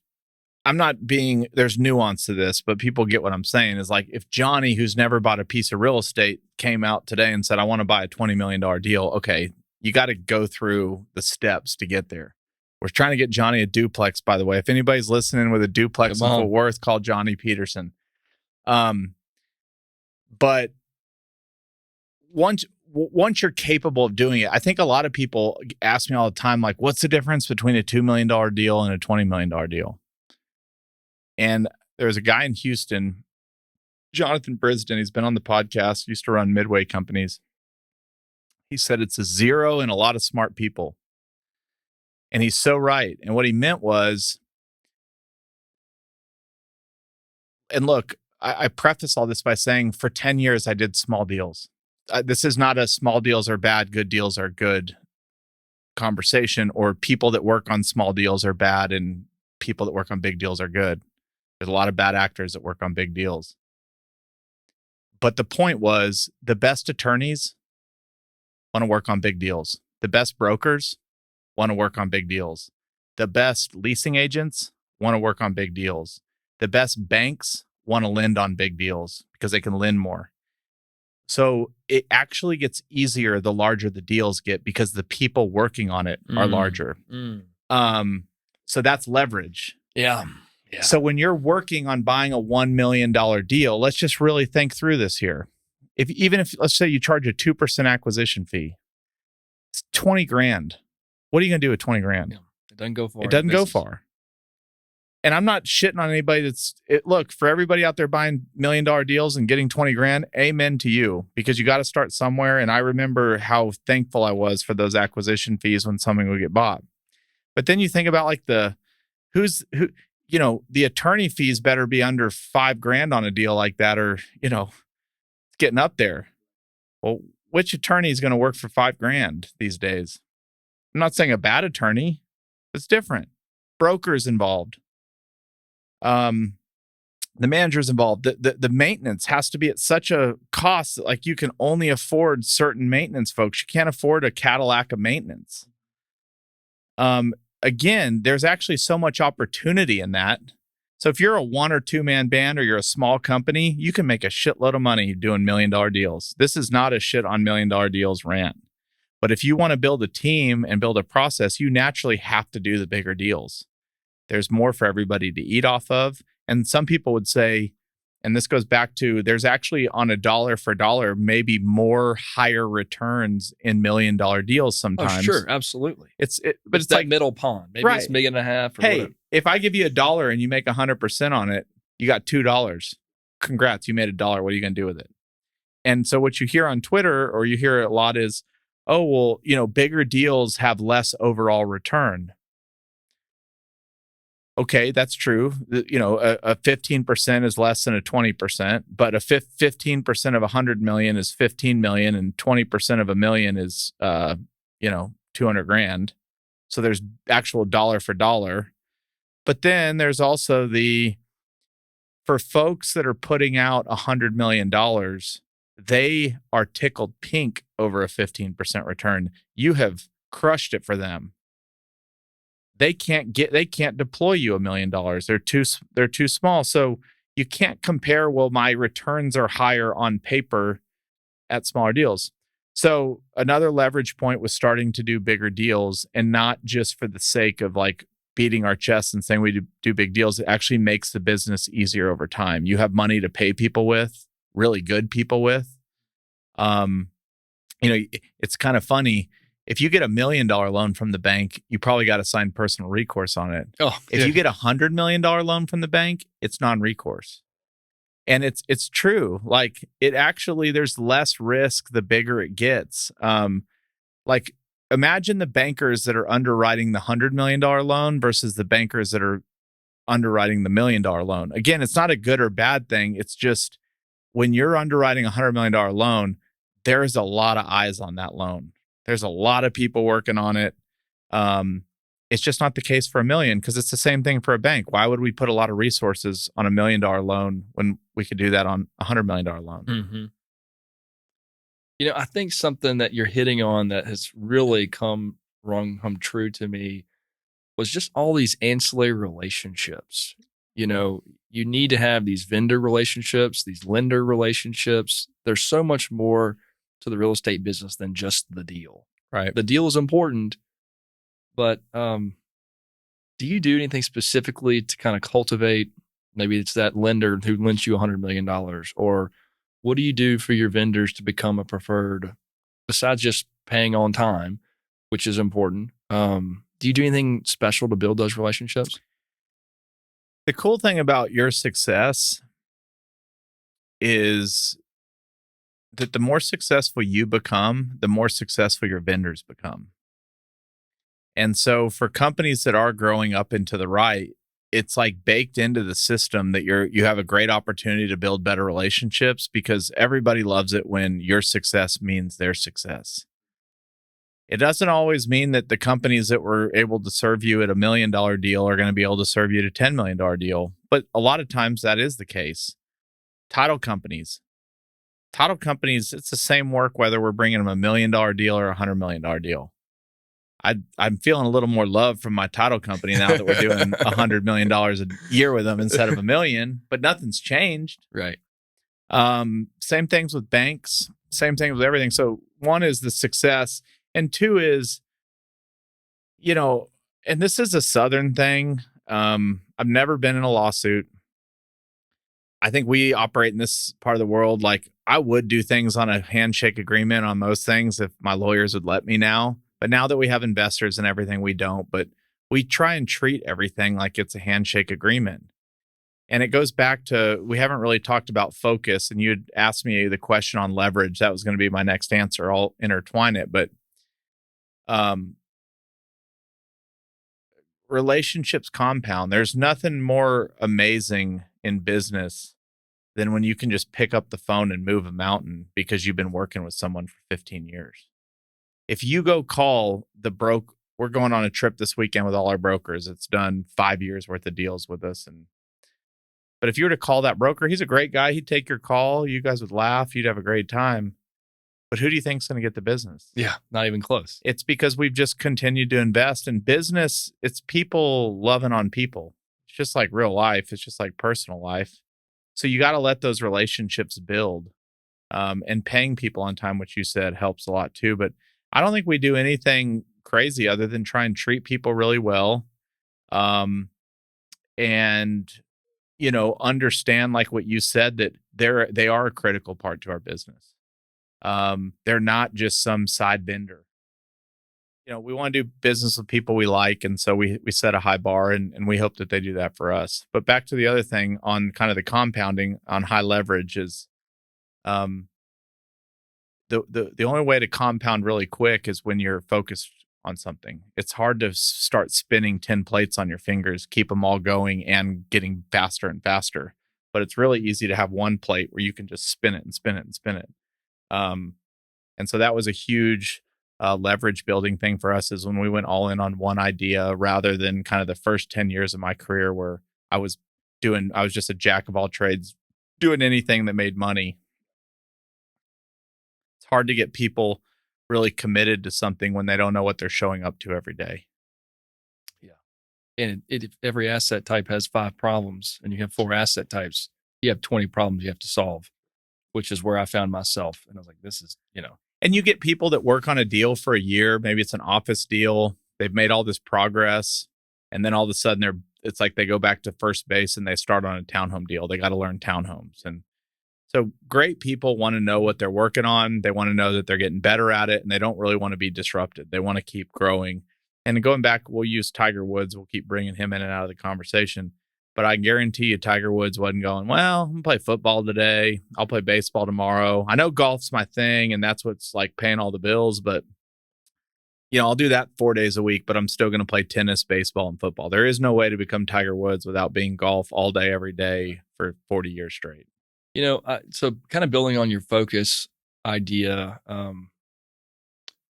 there's nuance to this, but people get what I'm saying. Is like, if Johnny, who's never bought a piece of real estate, came out today and said, I want to buy a $20 million deal. Okay, you got to go through the steps to get there. We're trying to get Johnny a duplex, by the way. If anybody's listening with a duplex in Fort Worth, call Johnny Peterson. But once you're capable of doing it, I think a lot of people ask me all the time, like, what's the difference between a $2 million deal and a $20 million deal? And there's a guy in Houston, Jonathan Brisden. He's been on the podcast, used to run Midway companies. He said it's a 0 and a lot of smart people. And he's so right. And what he meant was, and look, I preface all this by saying for 10 years, I did small deals. This is not a small deals are bad, good deals are good conversation, or people that work on small deals are bad and people that work on big deals are good. There's a lot of bad actors that work on big deals. But the point was, the best attorneys want to work on big deals. The best brokers want to work on big deals. The best leasing agents want to work on big deals. The best banks want to lend on big deals because they can lend more. So it actually gets easier the larger the deals get because the people working on it are larger. So that's leverage. Yeah. So when you're working on buying a $1 million deal, let's just really think through this here. Even if let's say you charge a 2% acquisition fee, it's $20,000. What are you going to do with $20,000? Yeah. It doesn't go far. It doesn't go far. And I'm not shitting on anybody look, for everybody out there buying $1 million deals and getting $20,000, amen to you, because you got to start somewhere. And I remember how thankful I was for those acquisition fees when something would get bought. But then you think about like the attorney fees better be under $5,000 on a deal like that, or, it's getting up there. Well, which attorney is going to work for $5,000 these days? I'm not saying a bad attorney. It's different. Brokers involved. The manager's involved. The maintenance has to be at such a cost that, like, you can only afford certain maintenance folks. You can't afford a Cadillac of maintenance. Again, there's actually so much opportunity in that. So if you're a 1 or 2 man band, or you're a small company, you can make a shitload of money doing $1 million deals. This is not a shit on $1 million deals rant. But if you want to build a team and build a process, you naturally have to do the bigger deals. There's more for everybody to eat off of. And some people would say, and this goes back to, there's actually, on a dollar for dollar, maybe more higher returns in $1 million deals sometimes. Oh, sure, absolutely. But it's that like middle pond. Maybe right. It's $1.5 million or hey, whatever. If I give you $1 and you make 100% on it, you got $2. Congrats, you made $1. What are you going to do with it? And so what you hear on Twitter, or you hear a lot, is, oh, well, bigger deals have less overall return. Okay, that's true. A 15% is less than a 20%, but a 15% of 100 million is 15 million, and 20% of $1 million is, 200 grand. So there's actual dollar for dollar. But then there's also for folks that are putting out $100 million, they are tickled pink over a 15% return. You have crushed it for them. They can't deploy you $1 million. They're too small. So you can't compare, well, my returns are higher on paper at smaller deals. So another leverage point was starting to do bigger deals, and not just for the sake of like beating our chests and saying we do big deals. It actually makes the business easier over time. You have money to pay people with, really good people with. It's kind of funny. If you get $1 million loan from the bank, you probably got to sign personal recourse on it. If you get $100 million loan from the bank, it's non-recourse. And it's true. Like, it actually, there's less risk the bigger it gets. Like, imagine the bankers that are underwriting the $100 million loan versus the bankers that are underwriting the $1 million loan. Again, it's not a good or bad thing. It's just, when you're underwriting a $100 million loan, there is a lot of eyes on that loan. There's a lot of people working on it. It's just not the case for $1 million, because it's the same thing for a bank. Why would we put a lot of resources on $1 million loan when we could do that on a $100 million loan? Mm-hmm. I think something that you're hitting on that has really come true to me was just all these ancillary relationships. You need to have these vendor relationships, these lender relationships. There's so much more to the real estate business than just the deal. Right. The deal is important, but do you do anything specifically to kind of cultivate, maybe it's that lender who lends you $100 million, or what do you do for your vendors to become a preferred, besides just paying on time, which is important? Do you do anything special to build those relationships? The cool thing about your success is that the more successful you become, the more successful your vendors become. And so for companies that are growing up into the right, it's like baked into the system that you have a great opportunity to build better relationships, because everybody loves it when your success means their success. It doesn't always mean that the companies that were able to serve you at $1 million deal are going to be able to serve you at a $10 million deal. But a lot of times that is the case. Title companies, it's the same work whether we're bringing them $1 million deal or a $100 million deal. I'm feeling a little more love from my title company now that we're doing $100 million a year with them instead of $1 million, but nothing's changed. Right. Same things with banks, same thing with everything. So one is the success, and two is, and this is a Southern thing. I've never been in a lawsuit. I think we operate in this part of the world. Like, I would do things on a handshake agreement on most things if my lawyers would let me now. But now that we have investors and everything, we don't. But we try and treat everything like it's a handshake agreement. And it goes back to, we haven't really talked about focus. And you'd asked me the question on leverage. That was going to be my next answer. I'll intertwine it. But relationships compound. There's nothing more amazing in business than when you can just pick up the phone and move a mountain because you've been working with someone for 15 years. If you go call we're going on a trip this weekend with all our brokers. It's done 5 years worth of deals with us. But if you were to call that broker, he's a great guy. He'd take your call. You guys would laugh. You'd have a great time. But who do you think is going to get the business? Yeah, not even close. It's because we've just continued to invest in business. It's people loving on people. It's just like real life. It's just like personal life. So you got to let those relationships build. And paying people on time, which you said helps a lot too. But I don't think we do anything crazy other than try and treat people really well. And understand, like what you said, that they are a critical part to our business. They're not just some side vendor. We want to do business with people we like, and so we set a high bar, and we hope that they do that for us. But back to the other thing on kind of the compounding on high leverage is, the only way to compound really quick is when you're focused on something. It's hard to start spinning 10 plates on your fingers, keep them all going and getting faster and faster. But it's really easy to have one plate where you can just spin it and spin it and spin it. And so that was a huge leverage building thing for us, is when we went all in on one idea rather than kind of the first 10 years of my career where I was just a jack of all trades, doing anything that made money. It's hard to get people really committed to something when they don't know what they're showing up to every day. Yeah. And every asset type has 5 problems, and you have 4 asset types, you have 20 problems you have to solve, which is where I found myself. And I was like, this is, And you get people that work on a deal for a year. Maybe it's an office deal. They've made all this progress. And then all of a sudden it's like they go back to first base and they start on a townhome deal. They got to learn townhomes. And so great people want to know what they're working on. They want to know that they're getting better at it, and they don't really want to be disrupted. They want to keep growing. And going back, we'll use Tiger Woods. We'll keep bringing him in and out of the conversation. But I guarantee you Tiger Woods wasn't going, well, I'm going to play football today. I'll play baseball tomorrow. I know golf's my thing, and that's what's like paying all the bills. But, I'll do that 4 days a week, but I'm still going to play tennis, baseball, and football. There is no way to become Tiger Woods without being golf all day, every day for 40 years straight. So kind of building on your focus idea,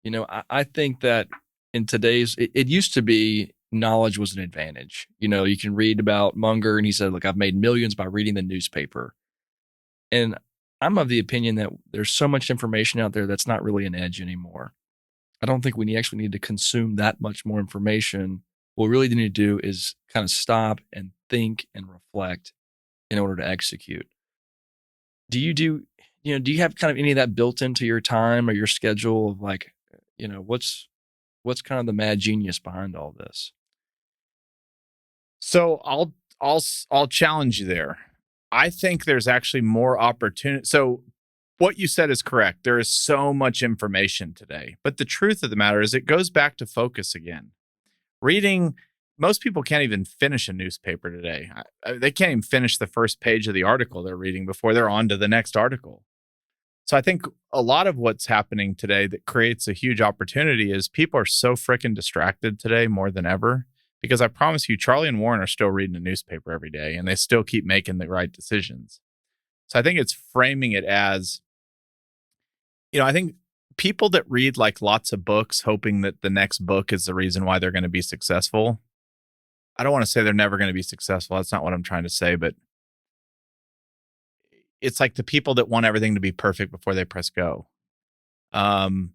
I think that in today's, it used to be knowledge was an advantage. You can read about Munger, and he said, look, I've made millions by reading the newspaper. And I'm of the opinion that there's so much information out there that's not really an edge anymore. I don't think we actually need to consume that much more information. What we really need to do is kind of stop and think and reflect in order to execute. Do you have kind of any of that built into your time or your schedule of like, what's kind of the mad genius behind all this? So I'll challenge you there. I think there's actually more opportunity. So what you said is correct. There is so much information today, but the truth of the matter is it goes back to focus again. Reading, most people can't even finish a newspaper today. They can't even finish the first page of the article they're reading before they're on to the next article. So I think a lot of what's happening today that creates a huge opportunity is people are so freaking distracted today more than ever. Because I promise you, Charlie and Warren are still reading a newspaper every day, and they still keep making the right decisions. So I think it's framing it as, I think people that read like lots of books, hoping that the next book is the reason why they're going to be successful. I don't want to say they're never going to be successful. That's not what I'm trying to say, but it's like the people that want everything to be perfect before they press go. When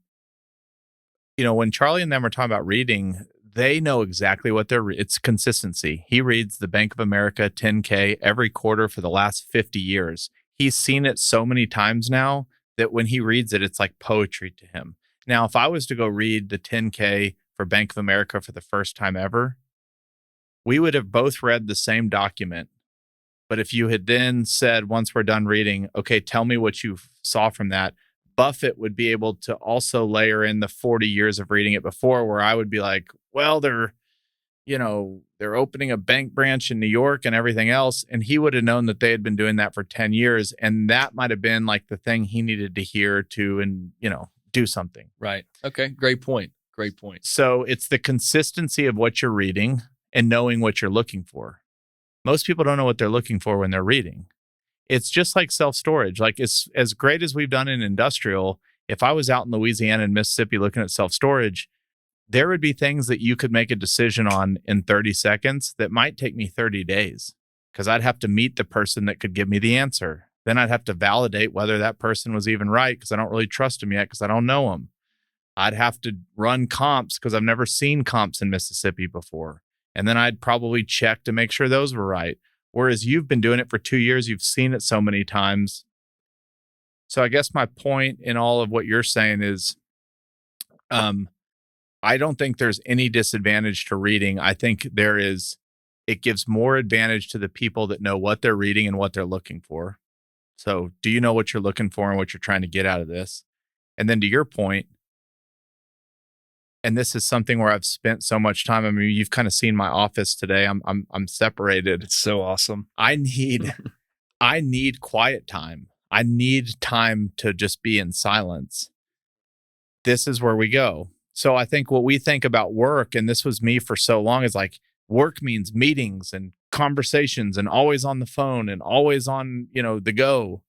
Charlie and them are talking about reading, they know exactly what it's consistency. He reads the Bank of America 10K every quarter for the last 50 years. He's seen it so many times now that when he reads it, it's like poetry to him. Now, if I was to go read the 10K for Bank of America for the first time ever, we would have both read the same document. But if you had then said, once we're done reading, okay, tell me what you saw from that, Buffett would be able to also layer in the 40 years of reading it before, where I would be like, well, they're opening a bank branch in New York and everything else. And he would have known that they had been doing that for 10 years. And that might have been like the thing he needed to hear to, do something. Right. Okay. Great point. So it's the consistency of what you're reading. and knowing what you're looking for. Most people don't know what they're looking for when they're reading. It's just like self-storage. Like, it's as great as we've done in industrial. If I was out in Louisiana and Mississippi looking at self-storage, there would be things that you could make a decision on in 30 seconds that might take me 30 days because I'd have to meet the person that could give me the answer. Then I'd have to validate whether that person was even right because I don't really trust them yet because I don't know them. I'd have to run comps because I've never seen comps in Mississippi before. And then I'd probably check to make sure those were right. Whereas you've been doing it for 2 years, you've seen it so many times. So I guess my point in all of what you're saying is, I don't think there's any disadvantage to reading. I think it gives more advantage to the people that know what they're reading and what they're looking for. So do you know what you're looking for and what you're trying to get out of this? And then to your point, and this is something where I've spent so much time. I mean, you've kind of seen my office today. I'm separated. It's so awesome. I need quiet time. I need time to just be in silence. This is where we go. So I think what we think about work, and this was me for so long, is like work means meetings and conversations and always on the phone and always on, the go.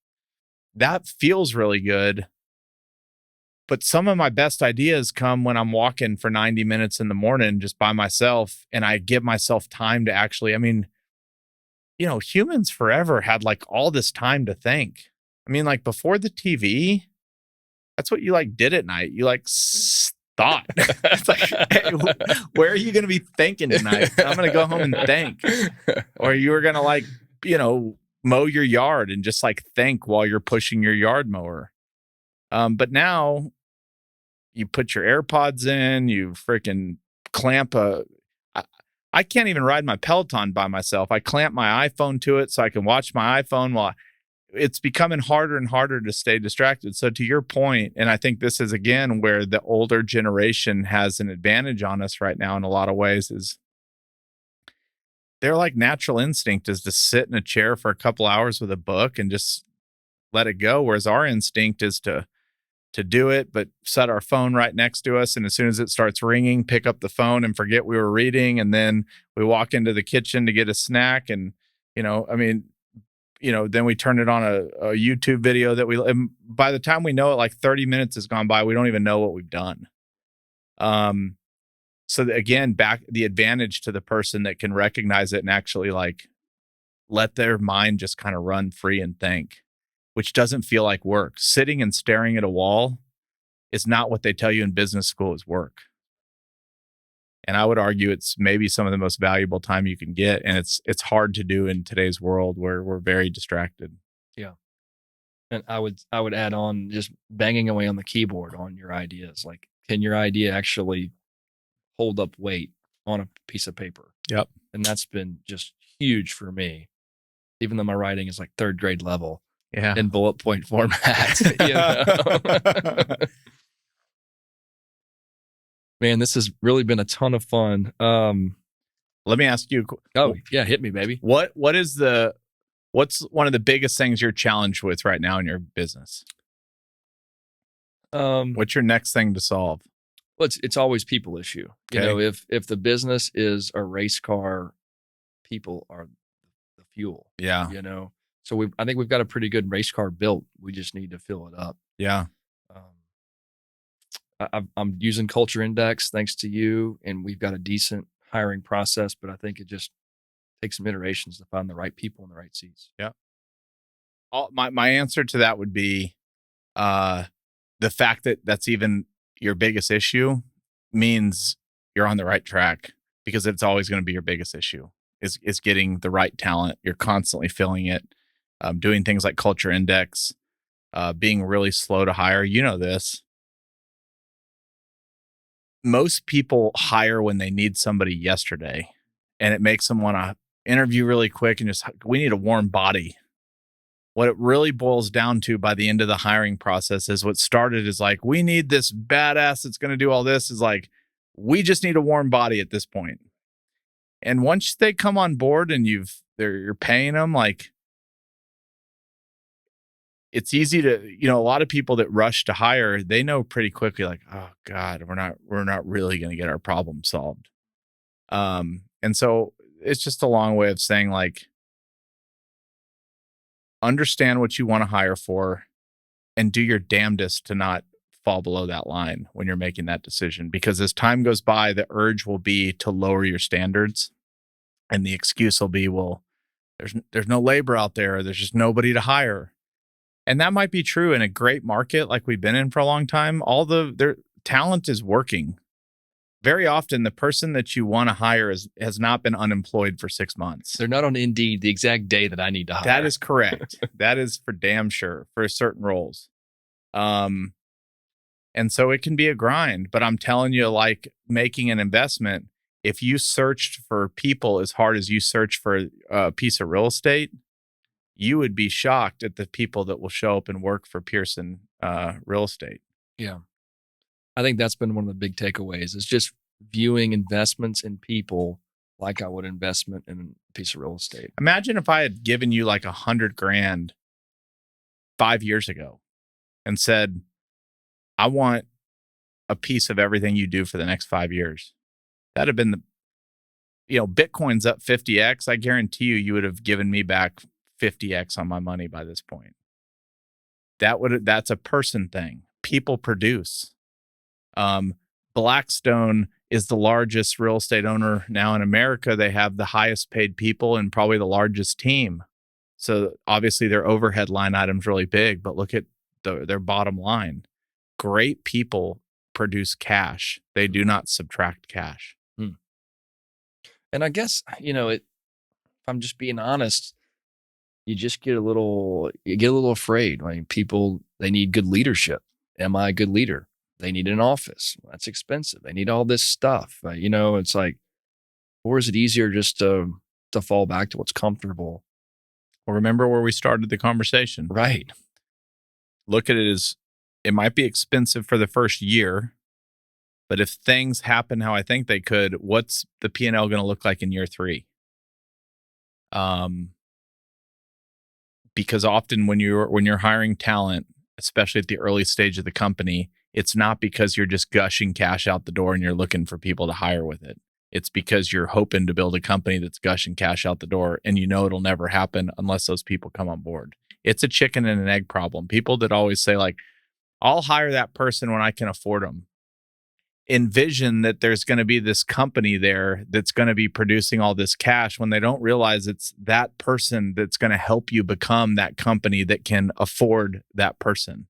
That feels really good. But some of my best ideas come when I'm walking for 90 minutes in the morning just by myself, and I give myself time to actually, humans forever had like all this time to think. I mean, like before the TV, that's what you like did at night. You like thought. It's like, hey, where are you going to be thinking tonight? I'm going to go home and think. Or you were going to mow your yard and just like think while you're pushing your yard mower. But now you put your AirPods in, you freaking clamp I can't even ride my Peloton by myself. I clamp my iPhone to it so I can watch my iPhone while it's becoming harder and harder to stay distracted. So to your point, and I think this is again where the older generation has an advantage on us right now in a lot of ways, is their like natural instinct is to sit in a chair for a couple hours with a book and just let it go. Whereas our instinct is to do it, but set our phone right next to us. And as soon as it starts ringing, pick up the phone and forget we were reading. And then we walk into the kitchen to get a snack. And, then we turn it on a YouTube video and by the time we know it, like 30 minutes has gone by. We don't even know what we've done. So again, back the advantage to the person that can recognize it and actually like let their mind just kind of run free and think, which doesn't feel like work. Sitting and staring at a wall is not what they tell you in business school is work. And I would argue it's maybe some of the most valuable time you can get. And it's hard to do in today's world where we're very distracted. Yeah. And I would add on just banging away on the keyboard on your ideas. Like, can your idea actually hold up weight on a piece of paper? Yep. And that's been just huge for me, even though my writing is like third grade level. Yeah. In bullet point format. Man, this has really been a ton of fun. Let me ask you. Oh yeah, hit me, baby. What's one of the biggest things you're challenged with right now in your business? What's your next thing to solve? Well, it's always people issue. Okay. If the business is a race car, people are the fuel. Yeah. So I think we've got a pretty good race car built. We just need to fill it up. Yeah. I'm using Culture Index thanks to you, and we've got a decent hiring process, but I think it just takes some iterations to find the right people in the right seats. Yeah. My answer to that would be the fact that that's even your biggest issue means you're on the right track, because it's always going to be your biggest issue is getting the right talent. You're constantly filling it. Doing things like Culture Index, being really slow to hire. This. Most people hire when they need somebody yesterday, and it makes them want to interview really quick and we need a warm body. What it really boils down to by the end of the hiring process is what started as like, we need this badass that's going to do all this, is like, we just need a warm body at this point. And once they come on board and you're paying them, like, it's easy to, a lot of people that rush to hire, they know pretty quickly, like, oh God, we're not really going to get our problem solved. And so it's just a long way of saying, like, understand what you want to hire for and do your damnedest to not fall below that line when you're making that decision. Because as time goes by, the urge will be to lower your standards. And the excuse will be, well, there's no labor out there. There's just nobody to hire. And that might be true in a great market like we've been in for a long time. Their talent is working. Very often, the person that you want to hire has not been unemployed for 6 months. They're not on Indeed the exact day that I need to hire. That is correct. That is for damn sure for certain roles. And so it can be a grind, but I'm telling you, like making an investment, if you searched for people as hard as you search for a piece of real estate, you would be shocked at the people that will show up and work for Pearson Real Estate. Yeah. I think that's been one of the big takeaways is just viewing investments in people like I would investment in a piece of real estate. Imagine if I had given you like $100,000 5 years ago and said, I want a piece of everything you do for the next 5 years. That'd have been Bitcoin's up 50x. I guarantee you would have given me back 50x on my money by this point. That's a person thing. People produce. Blackstone is the largest real estate owner now in America. They have the highest paid people and probably the largest team. So obviously their overhead line item's really big, but look at their bottom line. Great people produce cash. They do not subtract cash. And I guess, if I'm just being honest, you get a little afraid. I mean, people, they need good leadership. Am I a good leader? They need an office. That's expensive. They need all this stuff. It's like, or is it easier just to fall back to what's comfortable? Well, remember where we started the conversation. Right. Look at it as it might be expensive for the first year, but if things happen how I think they could, what's the P&L going to look like in year 3? Because often when you're hiring talent, especially at the early stage of the company, it's not because you're just gushing cash out the door and you're looking for people to hire with it. It's because you're hoping to build a company that's gushing cash out the door, and it'll never happen unless those people come on board. It's a chicken and an egg problem. People that always say, like, I'll hire that person when I can afford them. Envision that there's going to be this company there that's going to be producing all this cash when they don't realize it's that person that's going to help you become that company that can afford that person.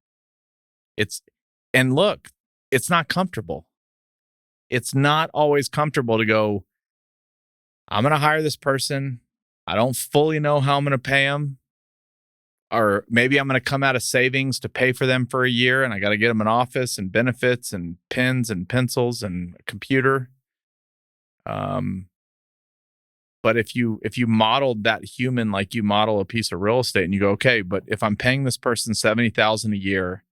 And look, it's not comfortable. It's not always comfortable to go, I'm going to hire this person. I don't fully know how I'm going to pay them. Or maybe I'm going to come out of savings to pay for them for a year, and I got to get them an office and benefits and pens and pencils and a computer. But if you modeled that human like you model a piece of real estate, and you go, okay, but if I'm paying this person $70,000 a year,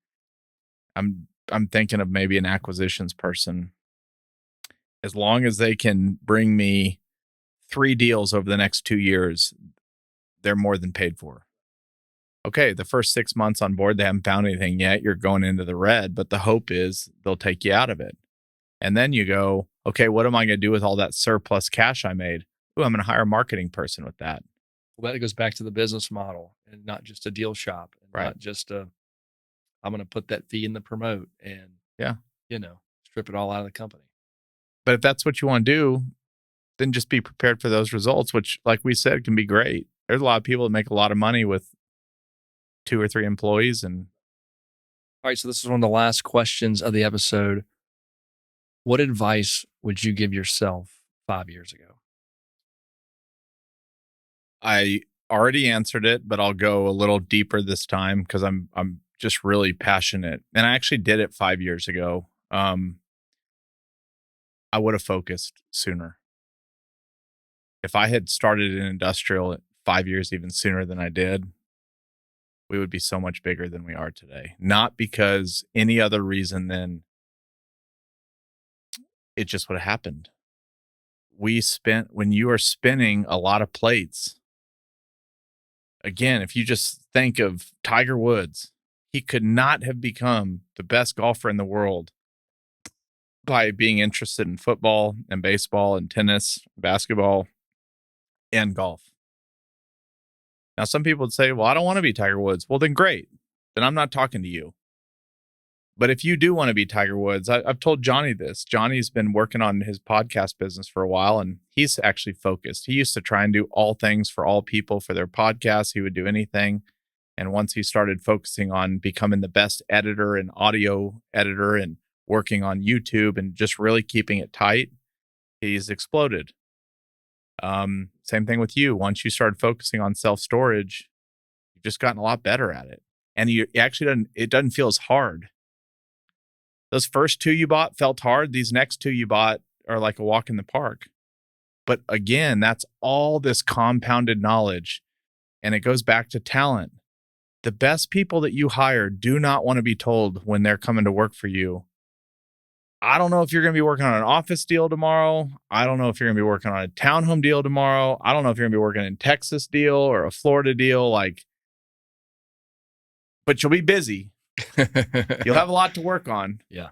I'm thinking of maybe an acquisitions person. As long as they can bring me 3 deals over the next 2 years, they're more than paid for. Okay, the first 6 months on board, they haven't found anything yet. You're going into the red, but the hope is they'll take you out of it. And then you go, okay, what am I going to do with all that surplus cash I made? Ooh, I'm going to hire a marketing person with that. Well, that goes back to the business model and not just a deal shop. And right. Not just I'm going to put that fee in the promote and, strip it all out of the company. But if that's what you want to do, then just be prepared for those results, which, like we said, can be great. There's a lot of people that make a lot of money with 2 or 3 employees. And all right, so this is one of the last questions of the episode. What advice would you give yourself 5 years ago? I already answered it, but I'll go a little deeper this time because I'm just really passionate. And I actually did it 5 years ago. I would have focused sooner. If I had started in industrial 5 years even sooner than I did, we would be so much bigger than we are today. Not because any other reason than it just would have happened. When you are spinning a lot of plates, again, if you just think of Tiger Woods, he could not have become the best golfer in the world by being interested in football and baseball and tennis, basketball, and golf. Now, some people would say, well, I don't want to be Tiger Woods. Well, then great. Then I'm not talking to you. But if you do want to be Tiger Woods, I've told Johnny this. Johnny's been working on his podcast business for a while, and he's actually focused. He used to try and do all things for all people for their podcasts. He would do anything. And once he started focusing on becoming the best editor and audio editor and working on YouTube and just really keeping it tight, he's exploded. Same thing with you. Once you started focusing on self-storage, you've just gotten a lot better at it. And it doesn't feel as hard. Those first two you bought felt hard. These next two you bought are like a walk in the park. But again, that's all this compounded knowledge. And it goes back to talent. The best people that you hire do not want to be told when they're coming to work for you, I don't know if you're going to be working on an office deal tomorrow. I don't know if you're going to be working on a townhome deal tomorrow. I don't know if you're going to be working in a Texas deal or a Florida deal. But you'll be busy. You'll have a lot to work on. Yeah.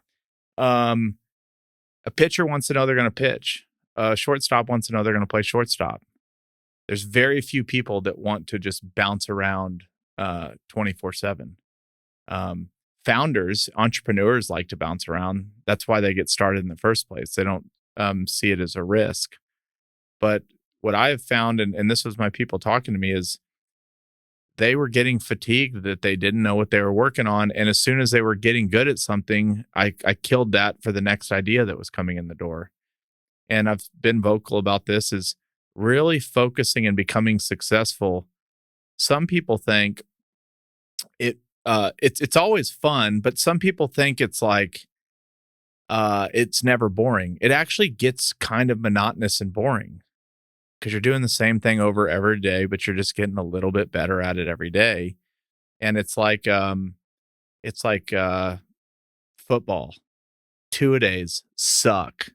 A pitcher wants to know they're going to pitch. A shortstop wants to know they're going to play shortstop. There's very few people that want to just bounce around 24/7. Founders, entrepreneurs like to bounce around. That's why they get started in the first place. They don't see it as a risk. But what I have found, and this was my people talking to me, is they were getting fatigued that they didn't know what they were working on. And as soon as they were getting good at something, I killed that for the next idea that was coming in the door. And I've been vocal about this, is really focusing and becoming successful. Some people think it's always fun, but some people think it's like it's never boring. It actually gets kind of monotonous and boring because you're doing the same thing over every day, but you're just getting a little bit better at it every day. And it's like football. 2-a-days suck.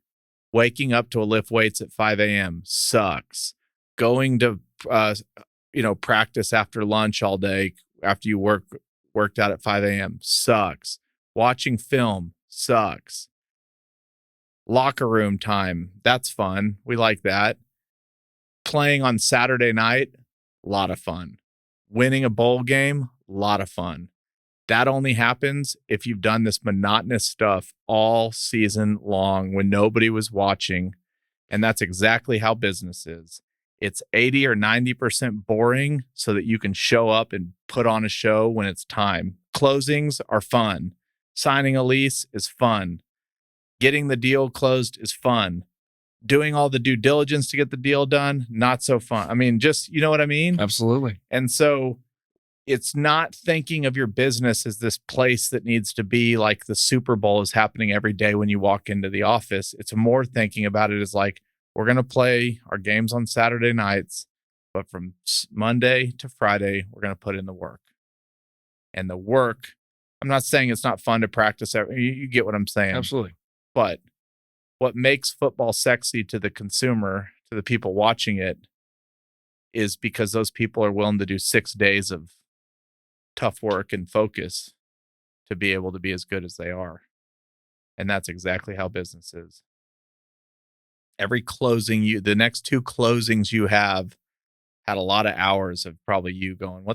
Waking up to lift weights at 5 a.m. sucks. Going to practice after lunch all day after you worked out at 5 a.m. sucks. Watching film sucks. Locker room time, that's fun. We like that. Playing on Saturday night, a lot of fun. Winning a bowl game, a lot of fun. That only happens if you've done this monotonous stuff all season long when nobody was watching. And that's exactly how business is. It's 80 or 90% boring so that you can show up and put on a show when it's time. Closings are fun. Signing a lease is fun. Getting the deal closed is fun. Doing all the due diligence to get the deal done, not so fun. I mean, just, you know what I mean? Absolutely. And so it's not thinking of your business as this place that needs to be like the Super Bowl is happening every day when you walk into the office. It's more thinking about it as like, we're going to play our games on Saturday nights, but from Monday to Friday, we're going to put in the work. And the work, I'm not saying it's not fun to practice. You get what I'm saying. Absolutely. But what makes football sexy to the consumer, to the people watching it, is because those people are willing to do 6 days of tough work and focus to be able to be as good as they are. And that's exactly how business is. Every closing the next 2 closings you have had a lot of hours of probably you going,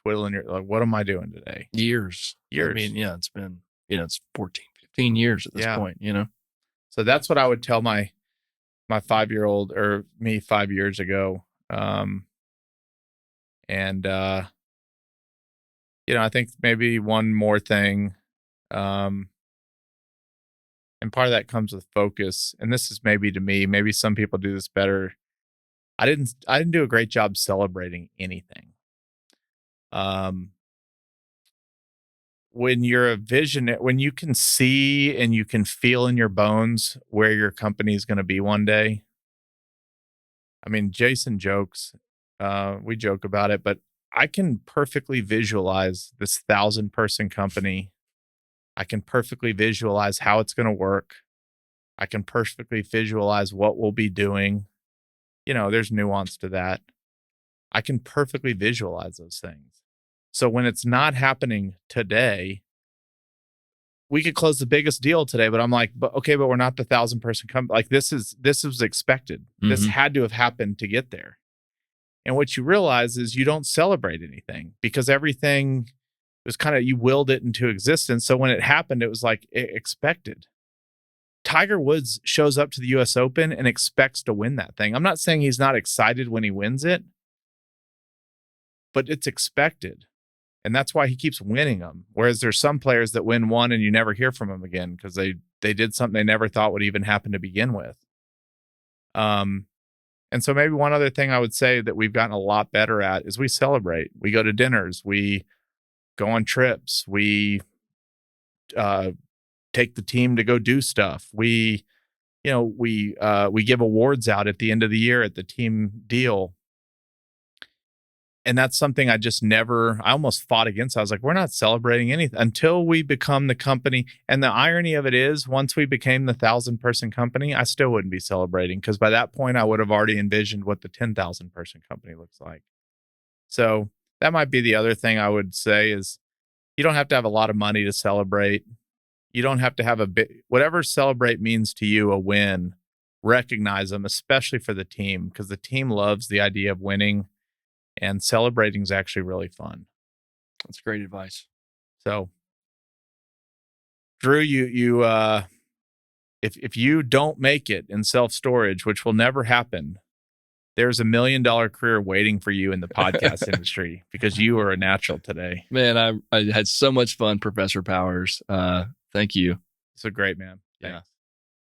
twiddling your, like, what am I doing today? Years. I mean, yeah, it's been, it's 14, 15 years at this point, So that's what I would tell my 5-year-old or me 5 years ago. I think maybe one more thing, and part of that comes with focus. And this is maybe to me, maybe some people do this better. I didn't do a great job celebrating anything. When you're when you can see and you can feel in your bones where your company is going to be one day. I mean, Jason jokes, we joke about it, but I can perfectly visualize this 1,000-person company. I can perfectly visualize how it's going to work. I can perfectly visualize what we'll be doing. There's nuance to that. I can perfectly visualize those things. So when it's not happening today, we could close the biggest deal today, but I'm like, but we're not the 1,000-person company. Like this was expected. This had to have happened to get there. And what you realize is you don't celebrate anything because everything was kind of, you willed it into existence. So when it happened, it was like expected. Tiger Woods shows up to the US Open and expects to win that thing. I'm not saying he's not excited when he wins it, but it's expected. And that's why he keeps winning them. Whereas there's some players that win one and you never hear from them again because they did something they never thought would even happen to begin with. And so maybe one other thing I would say that we've gotten a lot better at is we celebrate. We go to dinners. We go on trips. We take the team to go do stuff. We give awards out at the end of the year at the team deal. And that's something I almost fought against. I was like, we're not celebrating anything until we become the company. And the irony of it is, once we became the 1,000-person company, I still wouldn't be celebrating because by that point, I would have already envisioned what the 10,000-person company looks like. So that might be the other thing I would say is you don't have to have a lot of money to celebrate. You don't have to have whatever celebrate means to you, a win, recognize them, especially for the team, because the team loves the idea of winning. And celebrating is actually really fun. That's great advice. So, Drew, if you don't make it in self-storage, which will never happen, there's $1 million career waiting for you in the podcast industry because you are a natural today. Man, I had so much fun, Professor Powers. Thank you. So great, man. Thanks. Yeah.